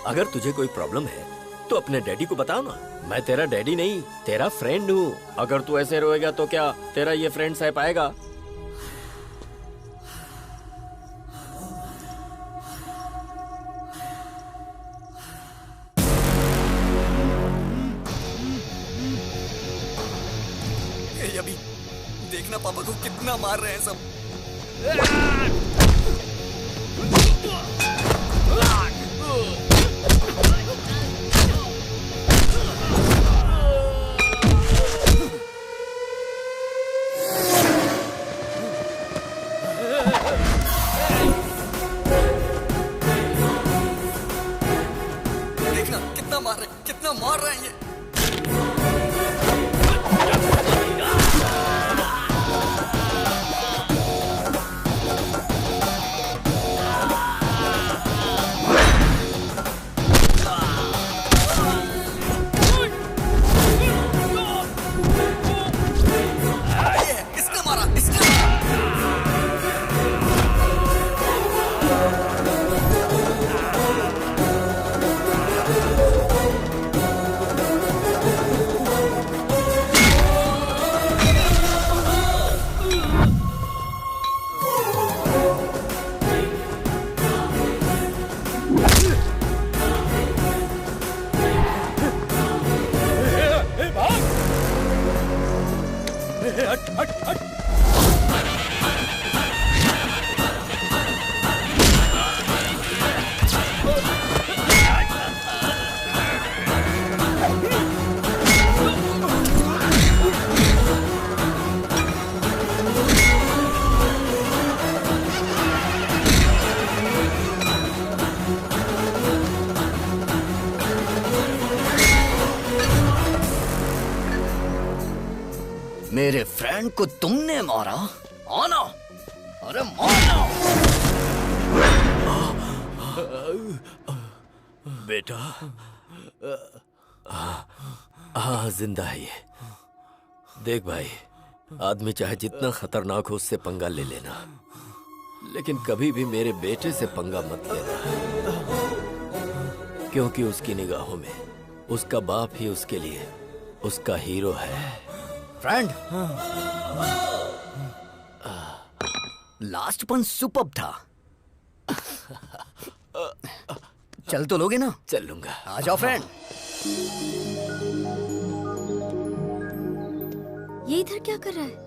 अगर तुझे कोई प्रॉब्लम है तो अपने डैडी को बताओ ना। मैं तेरा डैडी नहीं, तेरा फ्रेंड हूँ। अगर तू ऐसे रोएगा तो क्या तेरा ये फ्रेंड सह पाएगा? अभी देखना पापा को कितना मार रहे हैं सब। देखना कितना मार रहे हैं ये। मेरे फ्रेंड को तुमने मारा? आना, अरे मारना। बेटा, हाँ जिंदा है ये। देख भाई, आदमी चाहे जितना खतरनाक हो उससे पंगा ले लेना, लेकिन कभी भी मेरे बेटे से पंगा मत लेना, क्योंकि उसकी निगाहों में उसका बाप ही उसके लिए उसका हीरो है। फ्रेंड, लास्ट पन सुपर्ब था। चल तो लोगे ना? चल लूंगा। आ जाओ फ्रेंड। ये इधर क्या कर रहा है?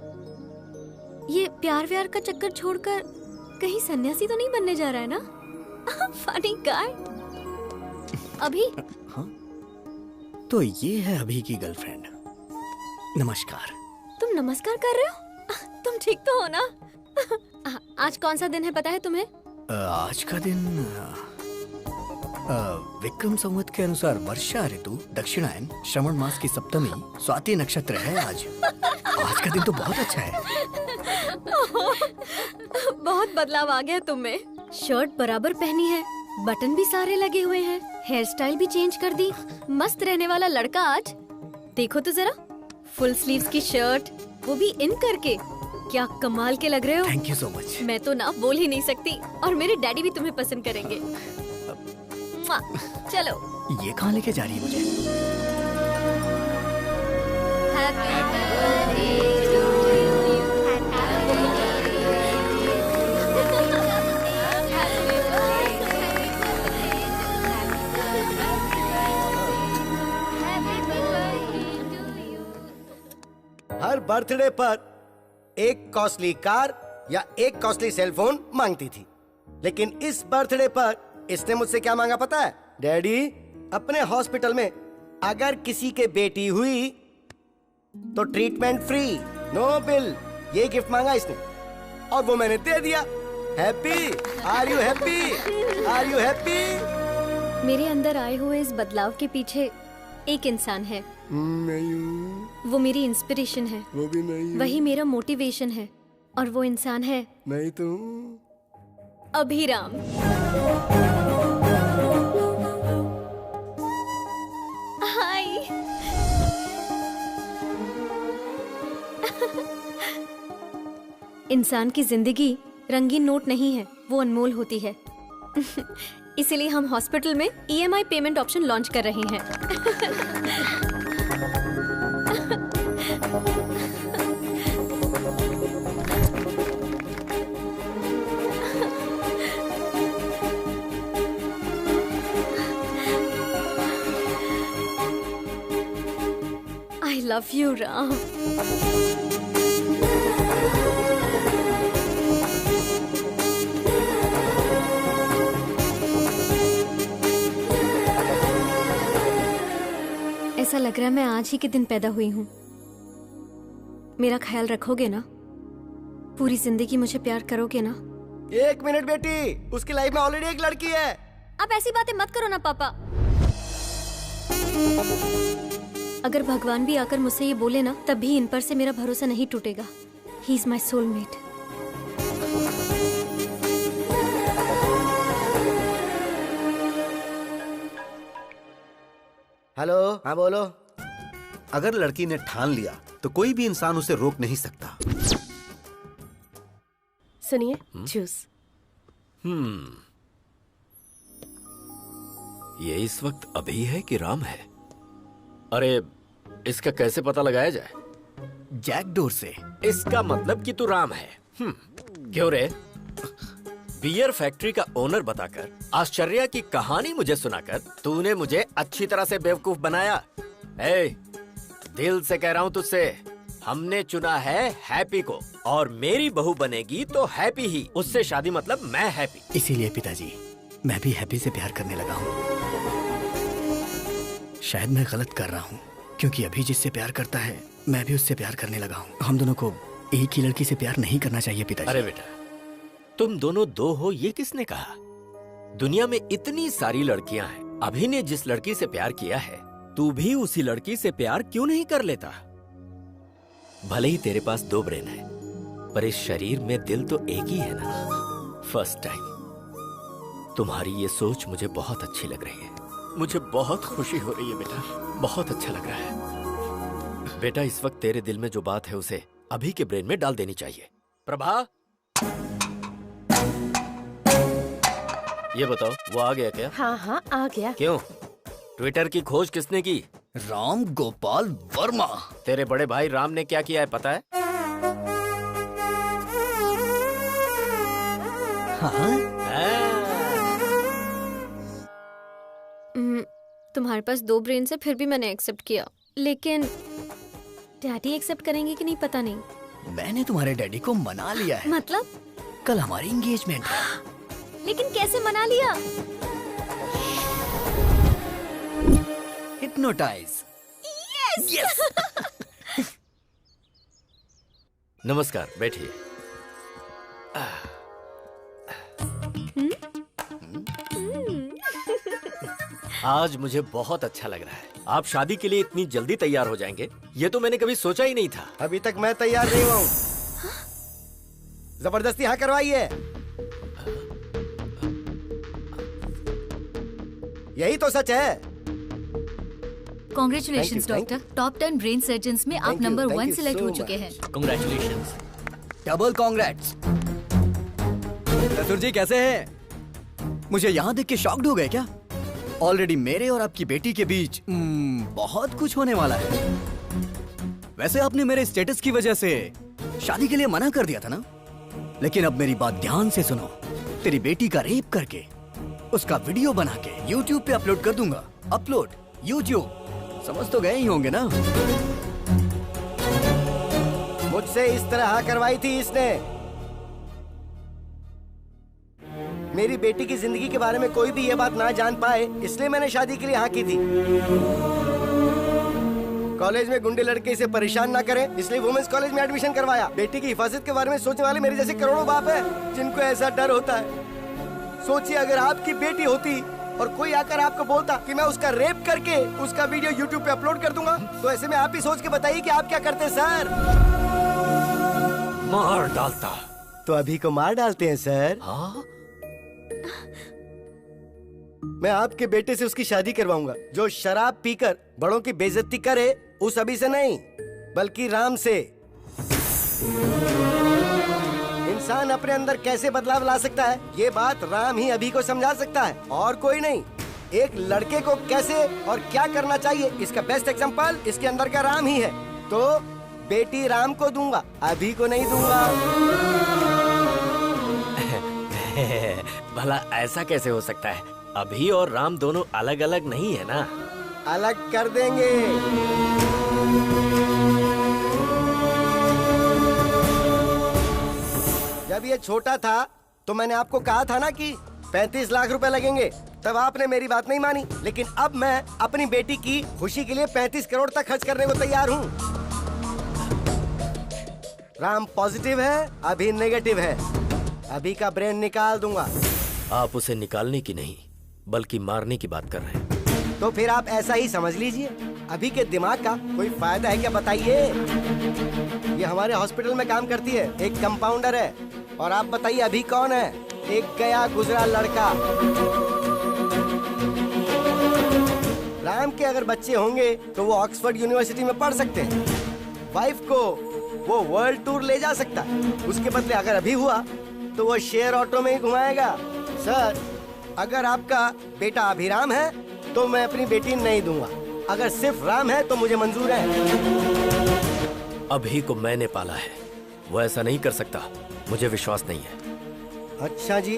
ये प्यार व्यार का चक्कर छोड़कर कहीं सन्यासी तो नहीं बनने जा रहा है ना? Funny guy. अभी तो ये है अभी की गर्लफ्रेंड। नमस्कार। तुम नमस्कार कर रहे हो? तुम ठीक तो हो ना? आज कौन सा दिन है पता है तुम्हें? आज का दिन विक्रम संवत के अनुसार वर्षा ऋतु, दक्षिणायन, श्रवण मास की सप्तमी, स्वाति नक्षत्र है आज। आज का दिन तो बहुत अच्छा है। बहुत बदलाव आ गया तुम में। शर्ट बराबर पहनी है, बटन भी सारे लगे हुए हैं, हेयर स्टाइल भी चेंज कर दी। मस्त रहने वाला लड़का आज। देखो तो जरा, फुल स्लीव्स की शर्ट, वो भी इन करके। क्या कमाल के लग रहे हो। Thank you so much. मैं तो ना बोल ही नहीं सकती, और मेरे डैडी भी तुम्हें पसंद करेंगे। चलो। ये कहाँ लेके जा रही है मुझे? हर बर्थडे पर एक कॉस्टली कार या एक कॉस्टली सेलफोन मांगती थी, लेकिन इस बर्थडे पर इसने मुझसे क्या मांगा पता है? डैडी, अपने हॉस्पिटल में अगर किसी के बेटी हुई तो ट्रीटमेंट फ्री, नो बिल। ये गिफ्ट मांगा इसने और वो मैंने दे दिया। Happy? Are you happy? Are you happy? मेरे अंदर आए हुए इस बदलाव के पीछे एक इंसान है। नहीं हूँ। वो मेरी इंस्पिरेशन है। वो भी नहीं हूँ। वही मेरा मोटिवेशन है, और वो इंसान है नहीं तो अभिराम। हाय। इंसान की जिंदगी रंगीन नोट नहीं है, वो अनमोल होती है। इसीलिए हम हॉस्पिटल में EMI पेमेंट ऑप्शन लॉन्च कर रहे हैं। I love you, Ram. ऐसा लग रहा है मैं आज ही के दिन पैदा हुई हूँ। मेरा ख्याल रखोगे ना? पूरी जिंदगी मुझे प्यार करोगे ना? एक मिनट बेटी, उसकी लाइफ में ऑलरेडी एक लड़की है। आप ऐसी बातें मत करो ना पापा। अगर भगवान भी आकर मुझसे ये बोले ना, तब भी इन पर से मेरा भरोसा नहीं टूटेगा। He is my soulmate. Hello, हाँ बोलो। अगर लड़की ने ठान लिया तो कोई भी इंसान उसे रोक नहीं सकता। सुनिए, जूस। ये इस वक्त अभी है कि राम है? अरे, इसका कैसे पता लगाया जाए? जैकडोर से। इसका मतलब कि तू राम है। क्यों रे? बियर फैक्ट्री का ओनर बताकर, आश्चर्य की कहानी मुझे सुनाकर तूने मुझे अच्छी तरह से बेवकूफ बनाया। ए, दिल से कह रहा हूँ तुझसे, हमने चुना है हैप्पी को, और मेरी बहू बनेगी तो हैप्पी ही। उससे शादी मतलब मैं हैप्पी। इसीलिए पिताजी, मैं भी हैप्पी से प्यार करने लगा हूँ। शायद मैं गलत कर रहा हूँ, क्योंकि अभी जिससे प्यार करता है मैं भी उससे प्यार करने लगा हूँ। हम दोनों को एक ही लड़की से प्यार नहीं करना चाहिए पिताजी। अरे बेटा, तुम दोनों दो हो ये किसने कहा? दुनिया में इतनी सारी लड़कियां हैं। अभी ने जिस लड़की से प्यार किया है, तू भी उसी लड़की से प्यार क्यों नहीं कर लेता? भले ही तेरे पास 2 ब्रेन है, पर इस शरीर में दिल तो एक ही है ना। फर्स्ट टाइम तुम्हारी ये सोच मुझे बहुत अच्छी लग रही है। मुझे बहुत खुशी हो रही है बेटा, बहुत अच्छा लग रहा है। बेटा, इस वक्त तेरे दिल में जो बात है उसे अभी के ब्रेन में डाल देनी चाहिए। प्रभा, ये बताओ, वो आ गया क्या? हाँ हाँ, आ गया। क्यों? ट्विटर की खोज किसने की? राम गोपाल वर्मा। तेरे बड़े भाई राम ने क्या किया है पता है? हाँ? तुम्हारे पास 2 ब्रेन से फिर भी मैंने एक्सेप्ट किया, लेकिन डैडी एक्सेप्ट करेंगे कि नहीं पता नहीं। मैंने तुम्हारे डैडी को मना लिया है। मतलब? कल हमारी एंगेजमेंट है। लेकिन कैसे मना लिया? हिप्नोटाइज। यस। नमस्कार, बैठिए। आज मुझे बहुत अच्छा लग रहा है। आप शादी के लिए इतनी जल्दी तैयार हो जाएंगे, ये तो मैंने कभी सोचा ही नहीं था। अभी तक मैं तैयार नहीं हुआ हूँ। जबरदस्ती हाँ करवाइए। यही तो सच है। Congratulations doctor, top 10 brain surgeons में आप नंबर 1 सिलेक्ट हो चुके हैं। कांग्रेचुलेशंस। Double congrats. ससुर जी कैसे हैं? मुझे यहाँ देख के शॉक्ड हो गए क्या? ऑलरेडी मेरे और आपकी बेटी के बीच बहुत कुछ होने वाला है। वैसे आपने मेरे स्टेटस की वजह से शादी के लिए मना कर दिया था ना, लेकिन अब मेरी बात ध्यान से सुनो। तेरी बेटी का रेप करके उसका वीडियो बना के YouTube पे अपलोड कर दूंगा। अपलोड YouTube, समझ तो गए ही होंगे ना? मुझसे इस तरह हाँ करवाई थी इसने। मेरी बेटी की जिंदगी के बारे में कोई भी ये बात ना जान पाए, इसलिए मैंने शादी के लिए हाँ की थी। कॉलेज में गुंडे लड़के इसे परेशान ना करें, इसलिए वुमेन्स कॉलेज में एडमिशन करवाया। बेटी की हिफाजत के बारे में सोचने वाले मेरे जैसे करोड़ों बाप हैं, जिनको ऐसा डर होता है। सोचिए अगर आपकी बेटी होती और कोई आकर आपको बोलता कि मैं उसका रेप करके उसका वीडियो YouTube पे अपलोड कर दूंगा, तो ऐसे में आप ही सोच के बताइए कि आप क्या करते सर? मार डालता। तो अभी को मार डालते हैं सर? हाँ? मैं आपके बेटे से उसकी शादी करवाऊंगा। जो शराब पीकर बड़ों की बेइज्जती करे, उस अभी से नहीं बल्कि राम से। इंसान अपने अंदर कैसे बदलाव ला सकता है, ये बात राम ही अभी को समझा सकता है, और कोई नहीं। एक लड़के को कैसे और क्या करना चाहिए, इसका बेस्ट एग्जांपल इसके अंदर का राम ही है। तो बेटी राम को दूंगा, अभी को नहीं दूंगा। भला ऐसा कैसे हो सकता है? अभी और राम दोनों अलग अलग नहीं है ना? अलग कर देंगे। जब ये छोटा था तो मैंने आपको कहा था ना कि 35 लाख रुपए लगेंगे, तब आपने मेरी बात नहीं मानी। लेकिन अब मैं अपनी बेटी की खुशी के लिए 35 करोड़ तक खर्च करने को तैयार हूँ। राम पॉजिटिव है, अभी नेगेटिव है। अभी का ब्रेन निकाल दूंगा। आप उसे निकालने की नहीं बल्कि मारने की बात कर रहे हैं। तो फिर आप ऐसा ही समझ लीजिए। अभी के दिमाग का कोई फायदा है क्या बताइए? ये हमारे हॉस्पिटल में काम करती है, एक कंपाउंडर है। और आप बताइए अभी कौन है? एक गया गुजरा लड़का। राम के अगर बच्चे होंगे तो वो ऑक्सफोर्ड यूनिवर्सिटी में पढ़ सकते हैं। वाइफ को वो वर्ल्ड टूर ले जा सकता है। उसके बदले अगर अभी हुआ तो वो शेयर ऑटो में ही घुमाएगा। सर, अगर आपका बेटा अभिराम है तो मैं अपनी बेटी नहीं दूंगा। अगर सिर्फ राम है तो मुझे मंजूर है। अभी को मैंने पाला है, वो ऐसा नहीं कर सकता। मुझे विश्वास नहीं है। अच्छा जी,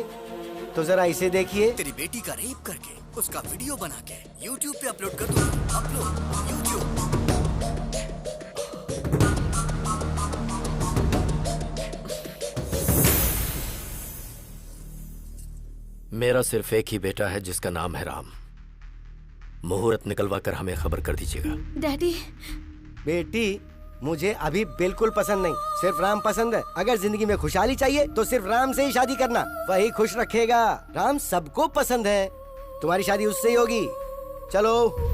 तो जरा इसे देखिए। तेरी बेटी का रेप करके उसका वीडियो बना के YouTube पे अपलोड कर दूंगा। Upload YouTube। मेरा सिर्फ एक ही बेटा है जिसका नाम है राम। मुहूर्त निकलवा कर हमें खबर कर दीजिएगा। डैडी। बेटी मुझे अभी बिल्कुल पसंद नहीं, सिर्फ राम पसंद है। अगर जिंदगी में खुशहाली चाहिए तो सिर्फ राम से ही शादी करना, वही खुश रखेगा। राम सबको पसंद है, तुम्हारी शादी उससे ही होगी। चलो।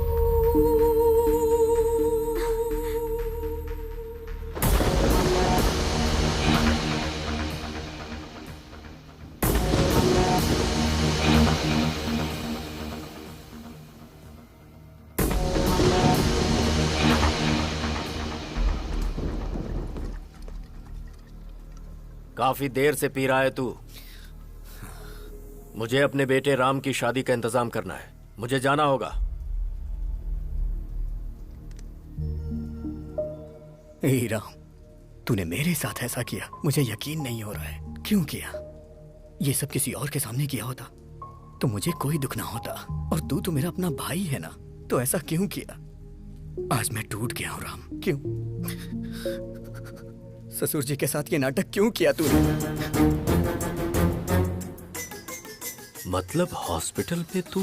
काफी देर से पी रहा है तू। मुझे अपने बेटे राम की शादी का इंतजाम करना है। मुझे जाना होगा। हे राम, तूने मेरे साथ ऐसा किया, मुझे यकीन नहीं हो रहा है। क्यों किया? ये सब किसी और के सामने किया होता तो मुझे कोई दुख ना होता। और तू तो मेरा अपना भाई है ना, तो ऐसा क्यों किया? आज मैं टूट गया हूं राम। क्यों? ससुर जी के साथ ये नाटक क्यों किया तूने? मतलब हॉस्पिटल पे तू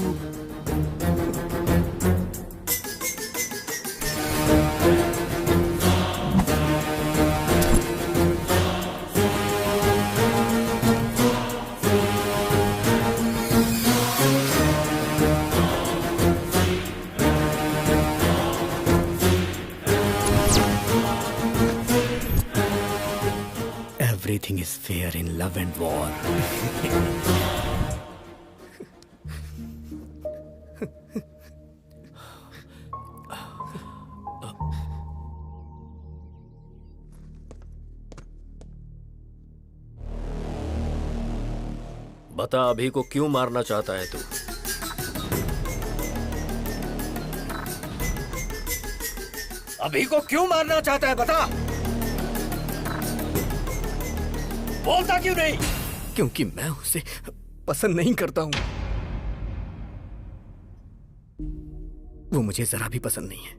Everything is fair in love and war. बता अभी को क्यों मारना चाहता है तू? अभी को क्यों मारना चाहता है बता। बोलता क्यों नहीं? क्योंकि मैं उसे पसंद नहीं करता हूं। वो मुझे जरा भी पसंद नहीं है।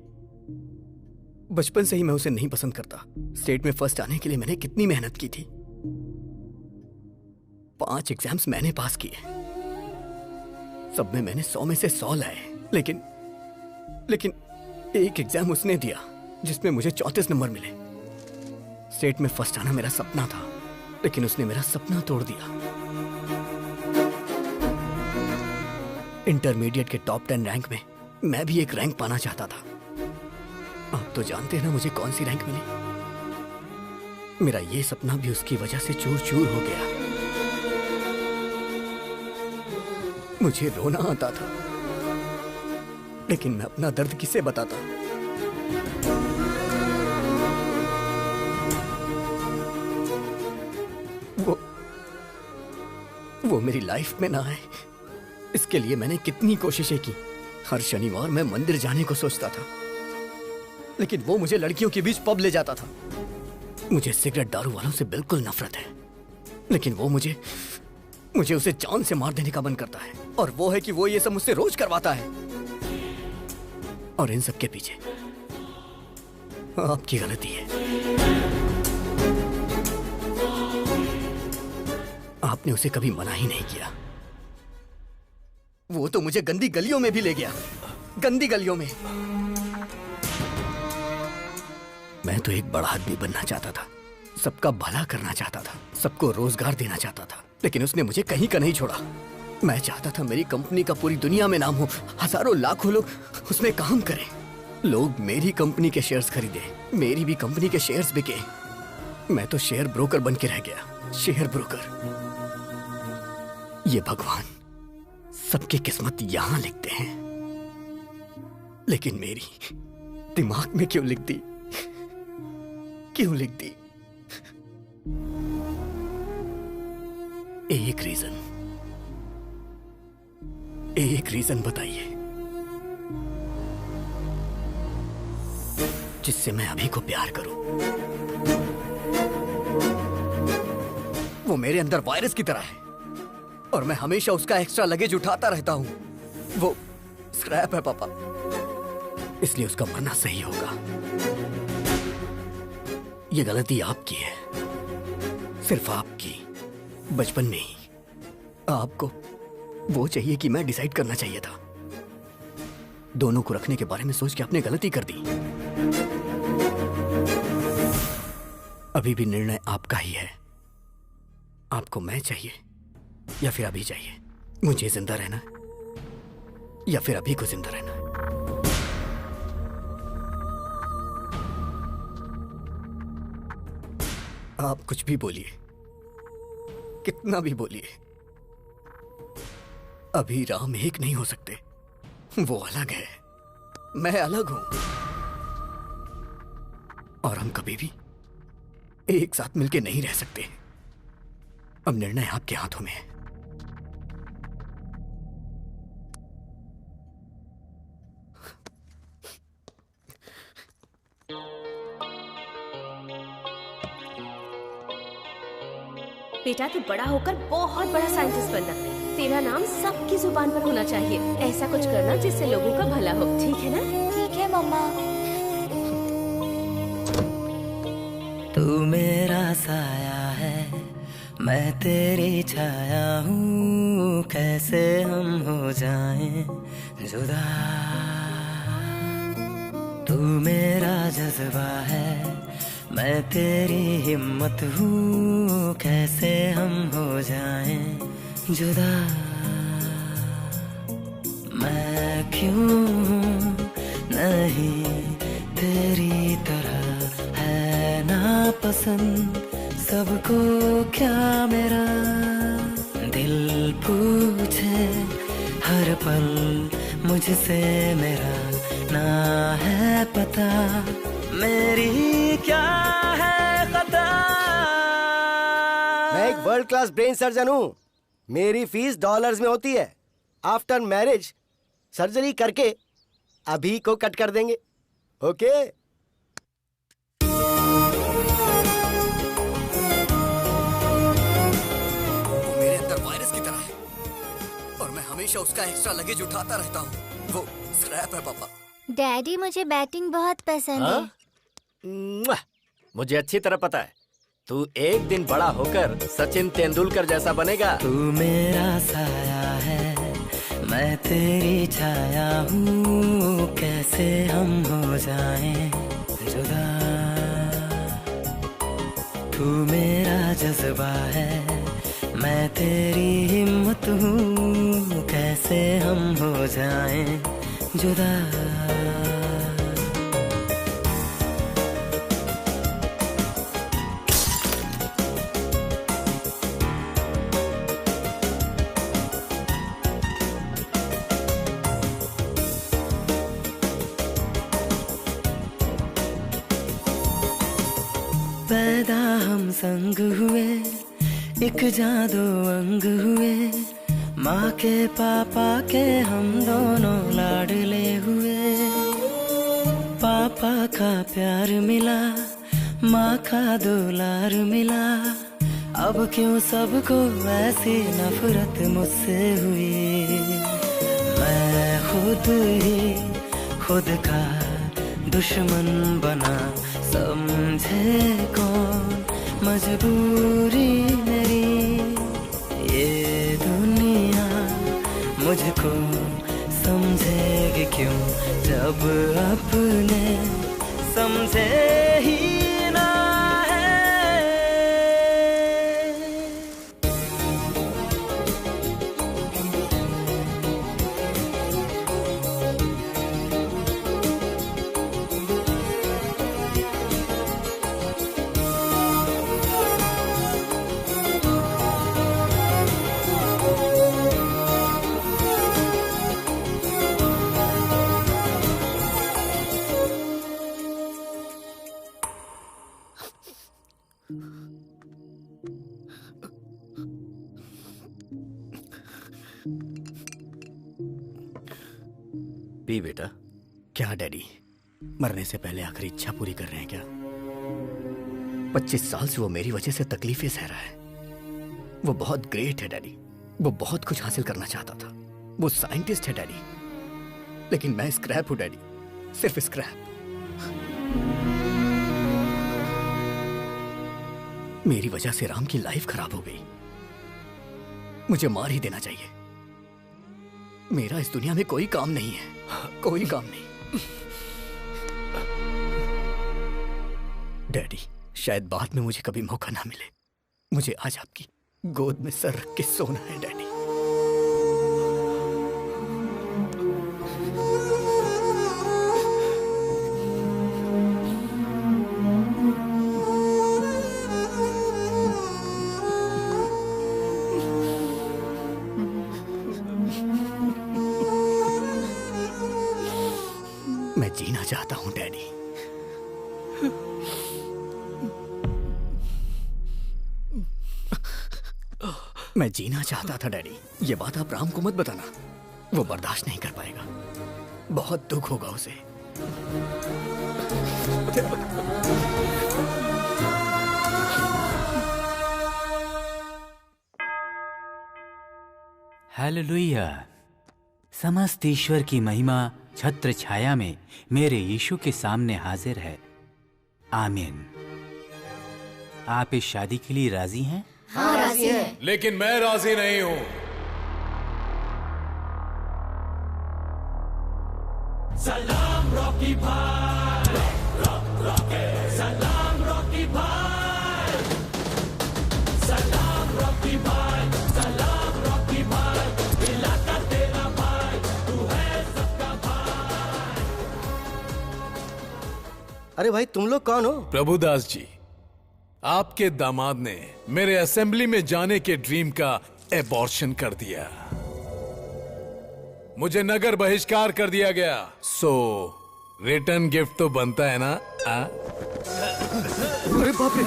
बचपन से ही मैं उसे नहीं पसंद करता। स्टेट में फर्स्ट आने के लिए मैंने कितनी मेहनत की थी। 5 एग्जाम्स मैंने पास किए, सब में मैंने 100 में से 100 लाए। लेकिन एक एग्जाम उसने दिया जिसमें मुझे 34 नंबर मिले। स्टेट में फर्स्ट आना मेरा सपना था, लेकिन उसने मेरा सपना तोड़ दिया। इंटरमीडिएट के टॉप 10 रैंक में मैं भी एक रैंक पाना चाहता था। आप तो जानते हैं ना मुझे कौन सी रैंक मिली। मेरा ये सपना भी उसकी वजह से चूर चूर हो गया। मुझे रोना आता था, लेकिन मैं अपना दर्द किसे बताता? वो मेरी लाइफ में ना आए, इसके लिए मैंने कितनी कोशिशें की। हर शनिवार मैं मंदिर जाने को सोचता था, लेकिन वो मुझे लड़कियों के बीच पब ले जाता था। मुझे सिगरेट दारू वालों से बिल्कुल नफरत है, लेकिन वो मुझे उसे जान से मार देने का मन करता है। और वो है कि वो ये सब मुझसे रोज करवाता है। और इन सब के पीछे आपकी गलती है। आपने उसे कभी मना ही नहीं किया। वो तो मुझे गंदी गलियों में भी ले गया, गंदी गलियों में। मैं तो एक बड़ा आदमी बनना चाहता था, सबका भला करना चाहता था, सबको रोजगार देना चाहता था, लेकिन उसने मुझे कहीं का नहीं छोड़ा। मैं चाहता था मेरी कंपनी का पूरी दुनिया में नाम हो, हजारों लाखों लोग उसमें काम करें। लोग मेरी कंपनी के शेयर्स खरीदे, मेरी भी कंपनी के शेयर्स बिके। मैं तो शेयर ब्रोकर बन के रह गया, शेयर ब्रोकर। ये भगवान सबकी किस्मत यहां लिखते हैं, लेकिन मेरी दिमाग में क्यों लिख दी? क्यों लिख दी? एक रीजन बताइए जिससे मैं अभी को प्यार करूं। वो मेरे अंदर वायरस की तरह है और मैं हमेशा उसका एक्स्ट्रा लगेज उठाता रहता हूं। वो स्क्रैप है पापा, इसलिए उसका मरना सही होगा। ये गलती आपकी है, सिर्फ आपकी। बचपन में ही आपको वो चाहिए कि मैं डिसाइड करना चाहिए था। दोनों को रखने के बारे में सोच के आपने गलती कर दी। अभी भी निर्णय आपका ही है। आपको मैं चाहिए या फिर अभी चाहिए? मुझे जिंदा रहना या फिर अभी को जिंदा रहना? आप कुछ भी बोलिए, कितना भी बोलिए, अभी राम एक नहीं हो सकते। वो अलग है, मैं अलग हूं, और हम कभी भी एक साथ मिलके नहीं रह सकते। अब निर्णय आपके हाथों में है। बेटा तू बड़ा होकर बहुत बड़ा साइंटिस्ट बनना, तेरा नाम सबकी जुबान पर होना चाहिए। ऐसा कुछ करना जिससे लोगों का भला हो, ठीक है ना? ठीक है मम्मा। तू मेरा साया है, मैं तेरी छाया हूँ, कैसे हम हो जाएं जुदा। तू मेरा जज्बा है, मैं तेरी हिम्मत हूँ, कैसे हम हो जाएं जुदा। मैं क्यों नहीं तेरी तरह है ना पसंद सबको क्या मेरा। दिल पूछे हर पल मुझसे मेरा ना है पता, मेरी क्या है खता। मैं एक वर्ल्ड क्लास ब्रेन सर्जन हूँ। मेरी फीस डॉलर्स में होती है। आफ्टर मैरिज सर्जरी करके अभी को कट कर देंगे। ओके? वो मेरे अंदर वायरस की तरह है और मैं हमेशा उसका एक्स्ट्रा लगेज उठाता रहता हूँ। वो स्क्रैप है पापा। डैडी मुझे बैटिंग बहुत पसंद है। मुझे अच्छी तरह पता है तू एक दिन बड़ा होकर सचिन तेंदुलकर जैसा बनेगा। तू मेरा साया है, मैं तेरी छाया हूँ, कैसे हम हो जाएं जुदा। तू मेरा जज्बा है, मैं तेरी हिम्मत हूँ, कैसे हम हो जाएं जुदा। पैदा हम संग हुए, एक जादू अंग हुए, माँ के पापा के हम दोनों लाडले हुए। पापा का प्यार मिला, माँ का दुलार मिला, अब क्यों सबको ऐसी नफरत मुझसे हुई। मैं खुद ही खुद का दुश्मन बना, समझे कौन मजबूरी मेरी। ये दुनिया मुझको समझेगी क्यों, जब अपने समझे ही ना है। पी बेटा। क्या डैडी मरने से पहले आखिरी इच्छा पूरी कर रहे हैं क्या? 25 साल से वो मेरी वजह से तकलीफें सह रहा है। वो बहुत ग्रेट है डैडी, वो बहुत कुछ हासिल करना चाहता था, वो साइंटिस्ट है डैडी, लेकिन मैं स्क्रैप हूं डैडी, सिर्फ स्क्रैप। मेरी वजह से राम की लाइफ खराब हो गई। मुझे मार ही देना चाहिए। मेरा इस दुनिया में कोई काम नहीं है, कोई काम नहीं। डैडी शायद बाद में मुझे कभी मौका ना मिले, मुझे आज आपकी गोद में सर रख के सोना है डैडी। मैं जीना चाहता हूं डैडी। मैं जीना चाहता था डैडी। ये बात आप राम को मत बताना, वो बर्दाश्त नहीं कर पाएगा, बहुत दुख होगा उसे। हालेलुया। समस्त ईश्वर की महिमा छत्र छाया में मेरे यीशु के सामने हाजिर है। आमीन। आप इस शादी के लिए राजी हैं? हाँ, राजी हैं। लेकिन मैं राजी नहीं हूं। सलाम रॉकी भाई, सलाम रॉकी भाई, सलाम रॉकी भाई, सलाम रॉकी भाई, इलाका तेरा भाई, तू है सबका भाई। अरे भाई तुम लोग कौन हो? प्रभुदास जी, आपके दामाद ने मेरे असेंबली में जाने के ड्रीम का एबॉर्शन कर दिया। मुझे नगर बहिष्कार कर दिया गया। सो रिटर्न गिफ्ट तो बनता है ना? अरे बाप रे!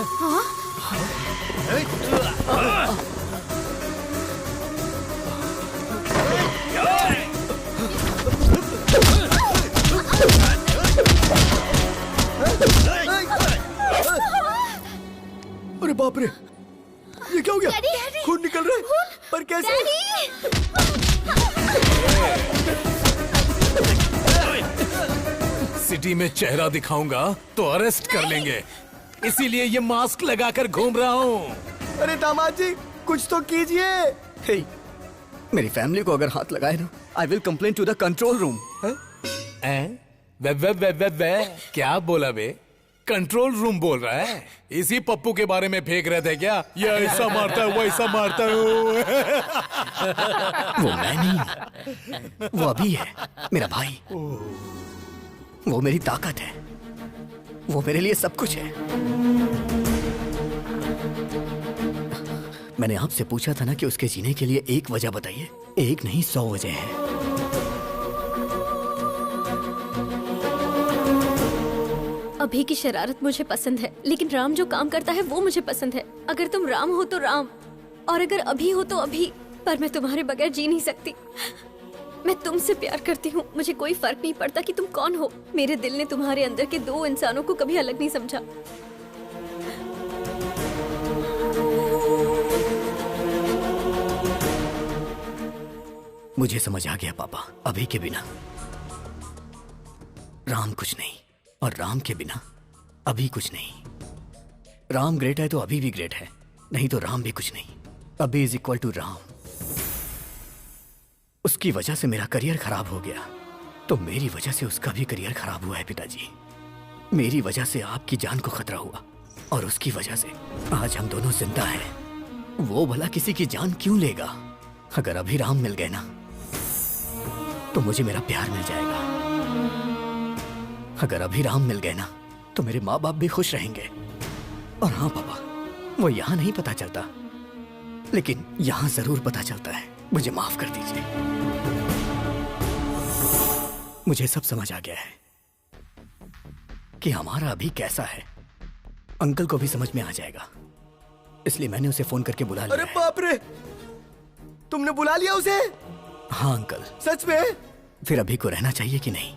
अरे बाप रे! ये क्या हो गया? खून निकल रहा है। पर कैसे? सिटी में चेहरा दिखाऊंगा तो अरेस्ट कर लेंगे, इसीलिए ये मास्क लगाकर घूम रहा हूँ। अरे दामाद जी, कुछ तो कीजिए। हे, मेरी फैमिली को अगर हाथ लगाए ना, I will complain to the control room. क्या बोला बे? कंट्रोल रूम बोल रहा है? इसी पप्पू के बारे में फेंक रहे थे क्या? ये ऐसा मारता है, वो ऐसा मारता है। वो मैं नहीं, वो अभी है, मेरा भाई। वो मेरी ताकत है, वो मेरे लिए सब कुछ है। मैंने आपसे पूछा था ना कि उसके जीने के लिए एक वजह बताइए। एक नहीं, 100 वजह है। अभी की शरारत मुझे पसंद है, लेकिन राम जो काम करता है वो मुझे पसंद है। अगर तुम राम हो तो राम, और अगर अभी हो तो अभी। पर मैं तुम्हारे बगैर जी नहीं सकती। मैं तुमसे प्यार करती हूँ, मुझे कोई फर्क नहीं पड़ता कि तुम कौन हो। मेरे दिल ने तुम्हारे अंदर के 2 इंसानों को कभी अलग नहीं समझा। मुझे समझ आ गया पापा, अभी के बिना राम कुछ नहीं, और राम के बिना अभी कुछ नहीं। राम ग्रेट है तो अभी भी ग्रेट है, नहीं तो राम भी कुछ नहीं। अभी इज इक्वल टू राम। उसकी वजह से मेरा करियर खराब हो गया, तो मेरी वजह से उसका भी करियर खराब हुआ है पिताजी। मेरी वजह से आपकी जान को खतरा हुआ, और उसकी वजह से आज हम दोनों जिंदा हैं। वो भला किसी की जान क्यों लेगा? अगर अभी राम मिल गए ना, तो मुझे मेरा प्यार मिल जाएगा। अगर अभी राम मिल गए ना, तो मेरे माँ बाप भी खुश रहेंगे। और हाँ पापा, वो यहाँ नहीं पता चलता, लेकिन यहाँ जरूर पता चलता है। मुझे माफ कर दीजिए। मुझे सब समझ आ गया है कि हमारा अभी कैसा है। अंकल को भी समझ में आ जाएगा, इसलिए मैंने उसे फोन करके बुला लिया। अरे बाप रे, तुमने बुला लिया उसे? हाँ अंकल। सच में? फिर अभी को रहना चाहिए कि नहीं,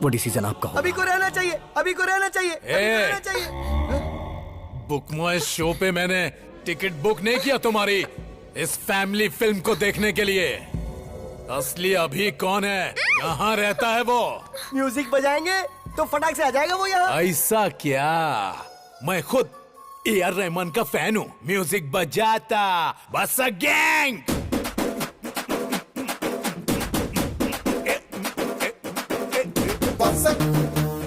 वो डिसीजन आपका होगा। अभी को रहना चाहिए, अभी को रहना चाहिए, अभी को रहना चाहिए। बुक माय शो पे मैंने टिकट बुक नहीं किया तुम्हारी इस फैमिली फिल्म को देखने के लिए। असली अभी कौन है? कहाँ रहता है वो? म्यूजिक बजाएंगे तो फटाक से आ जाएगा वो यहाँ। ऐसा क्या? मैं खुद AR रहमान का फैन हूँ। म्यूजिक बजाता बस गैंग।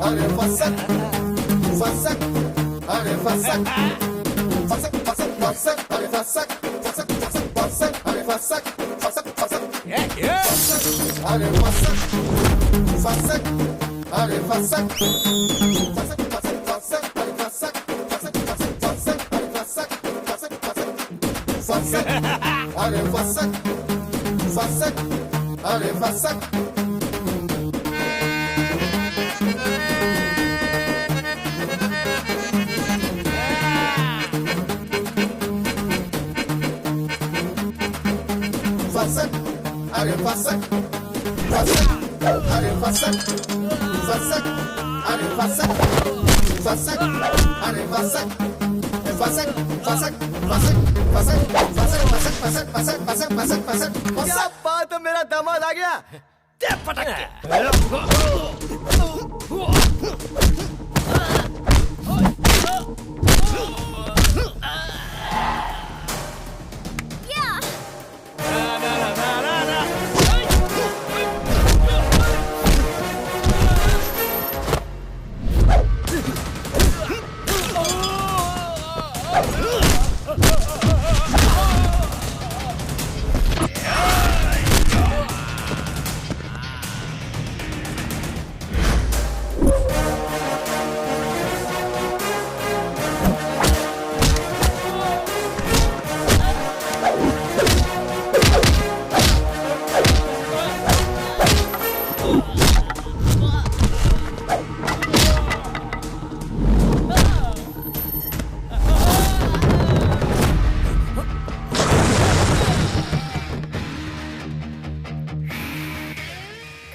अरे फसक, फसक, अरे फसक, फसक, फसक, फसक, अरे फसक, फसक, फसक, फसक, अरे फसक, फसक, फसक, अरे फसक, फसक, अरे फसक, फसक, फसक, फसक, अरे फसक, फसक, फसक, फसक, अरे फसक, फसक, फसक, फसक, अरे फसक, फसक, अरे फसक। अरे फसक, फसक, अरे फसक, फसक, अरे फसक, फसक, अरे फसक, क्या बात है, मेरा दामाद आ गया।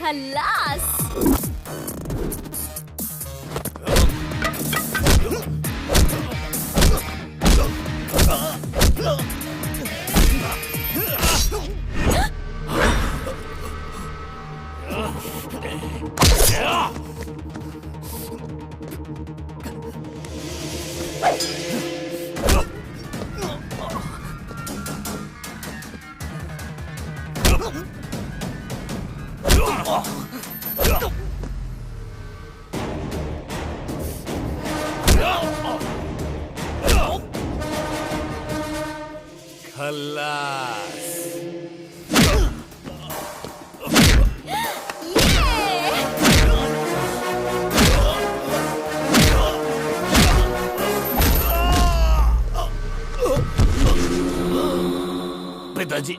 खल्लास। खल्लास। पिताजी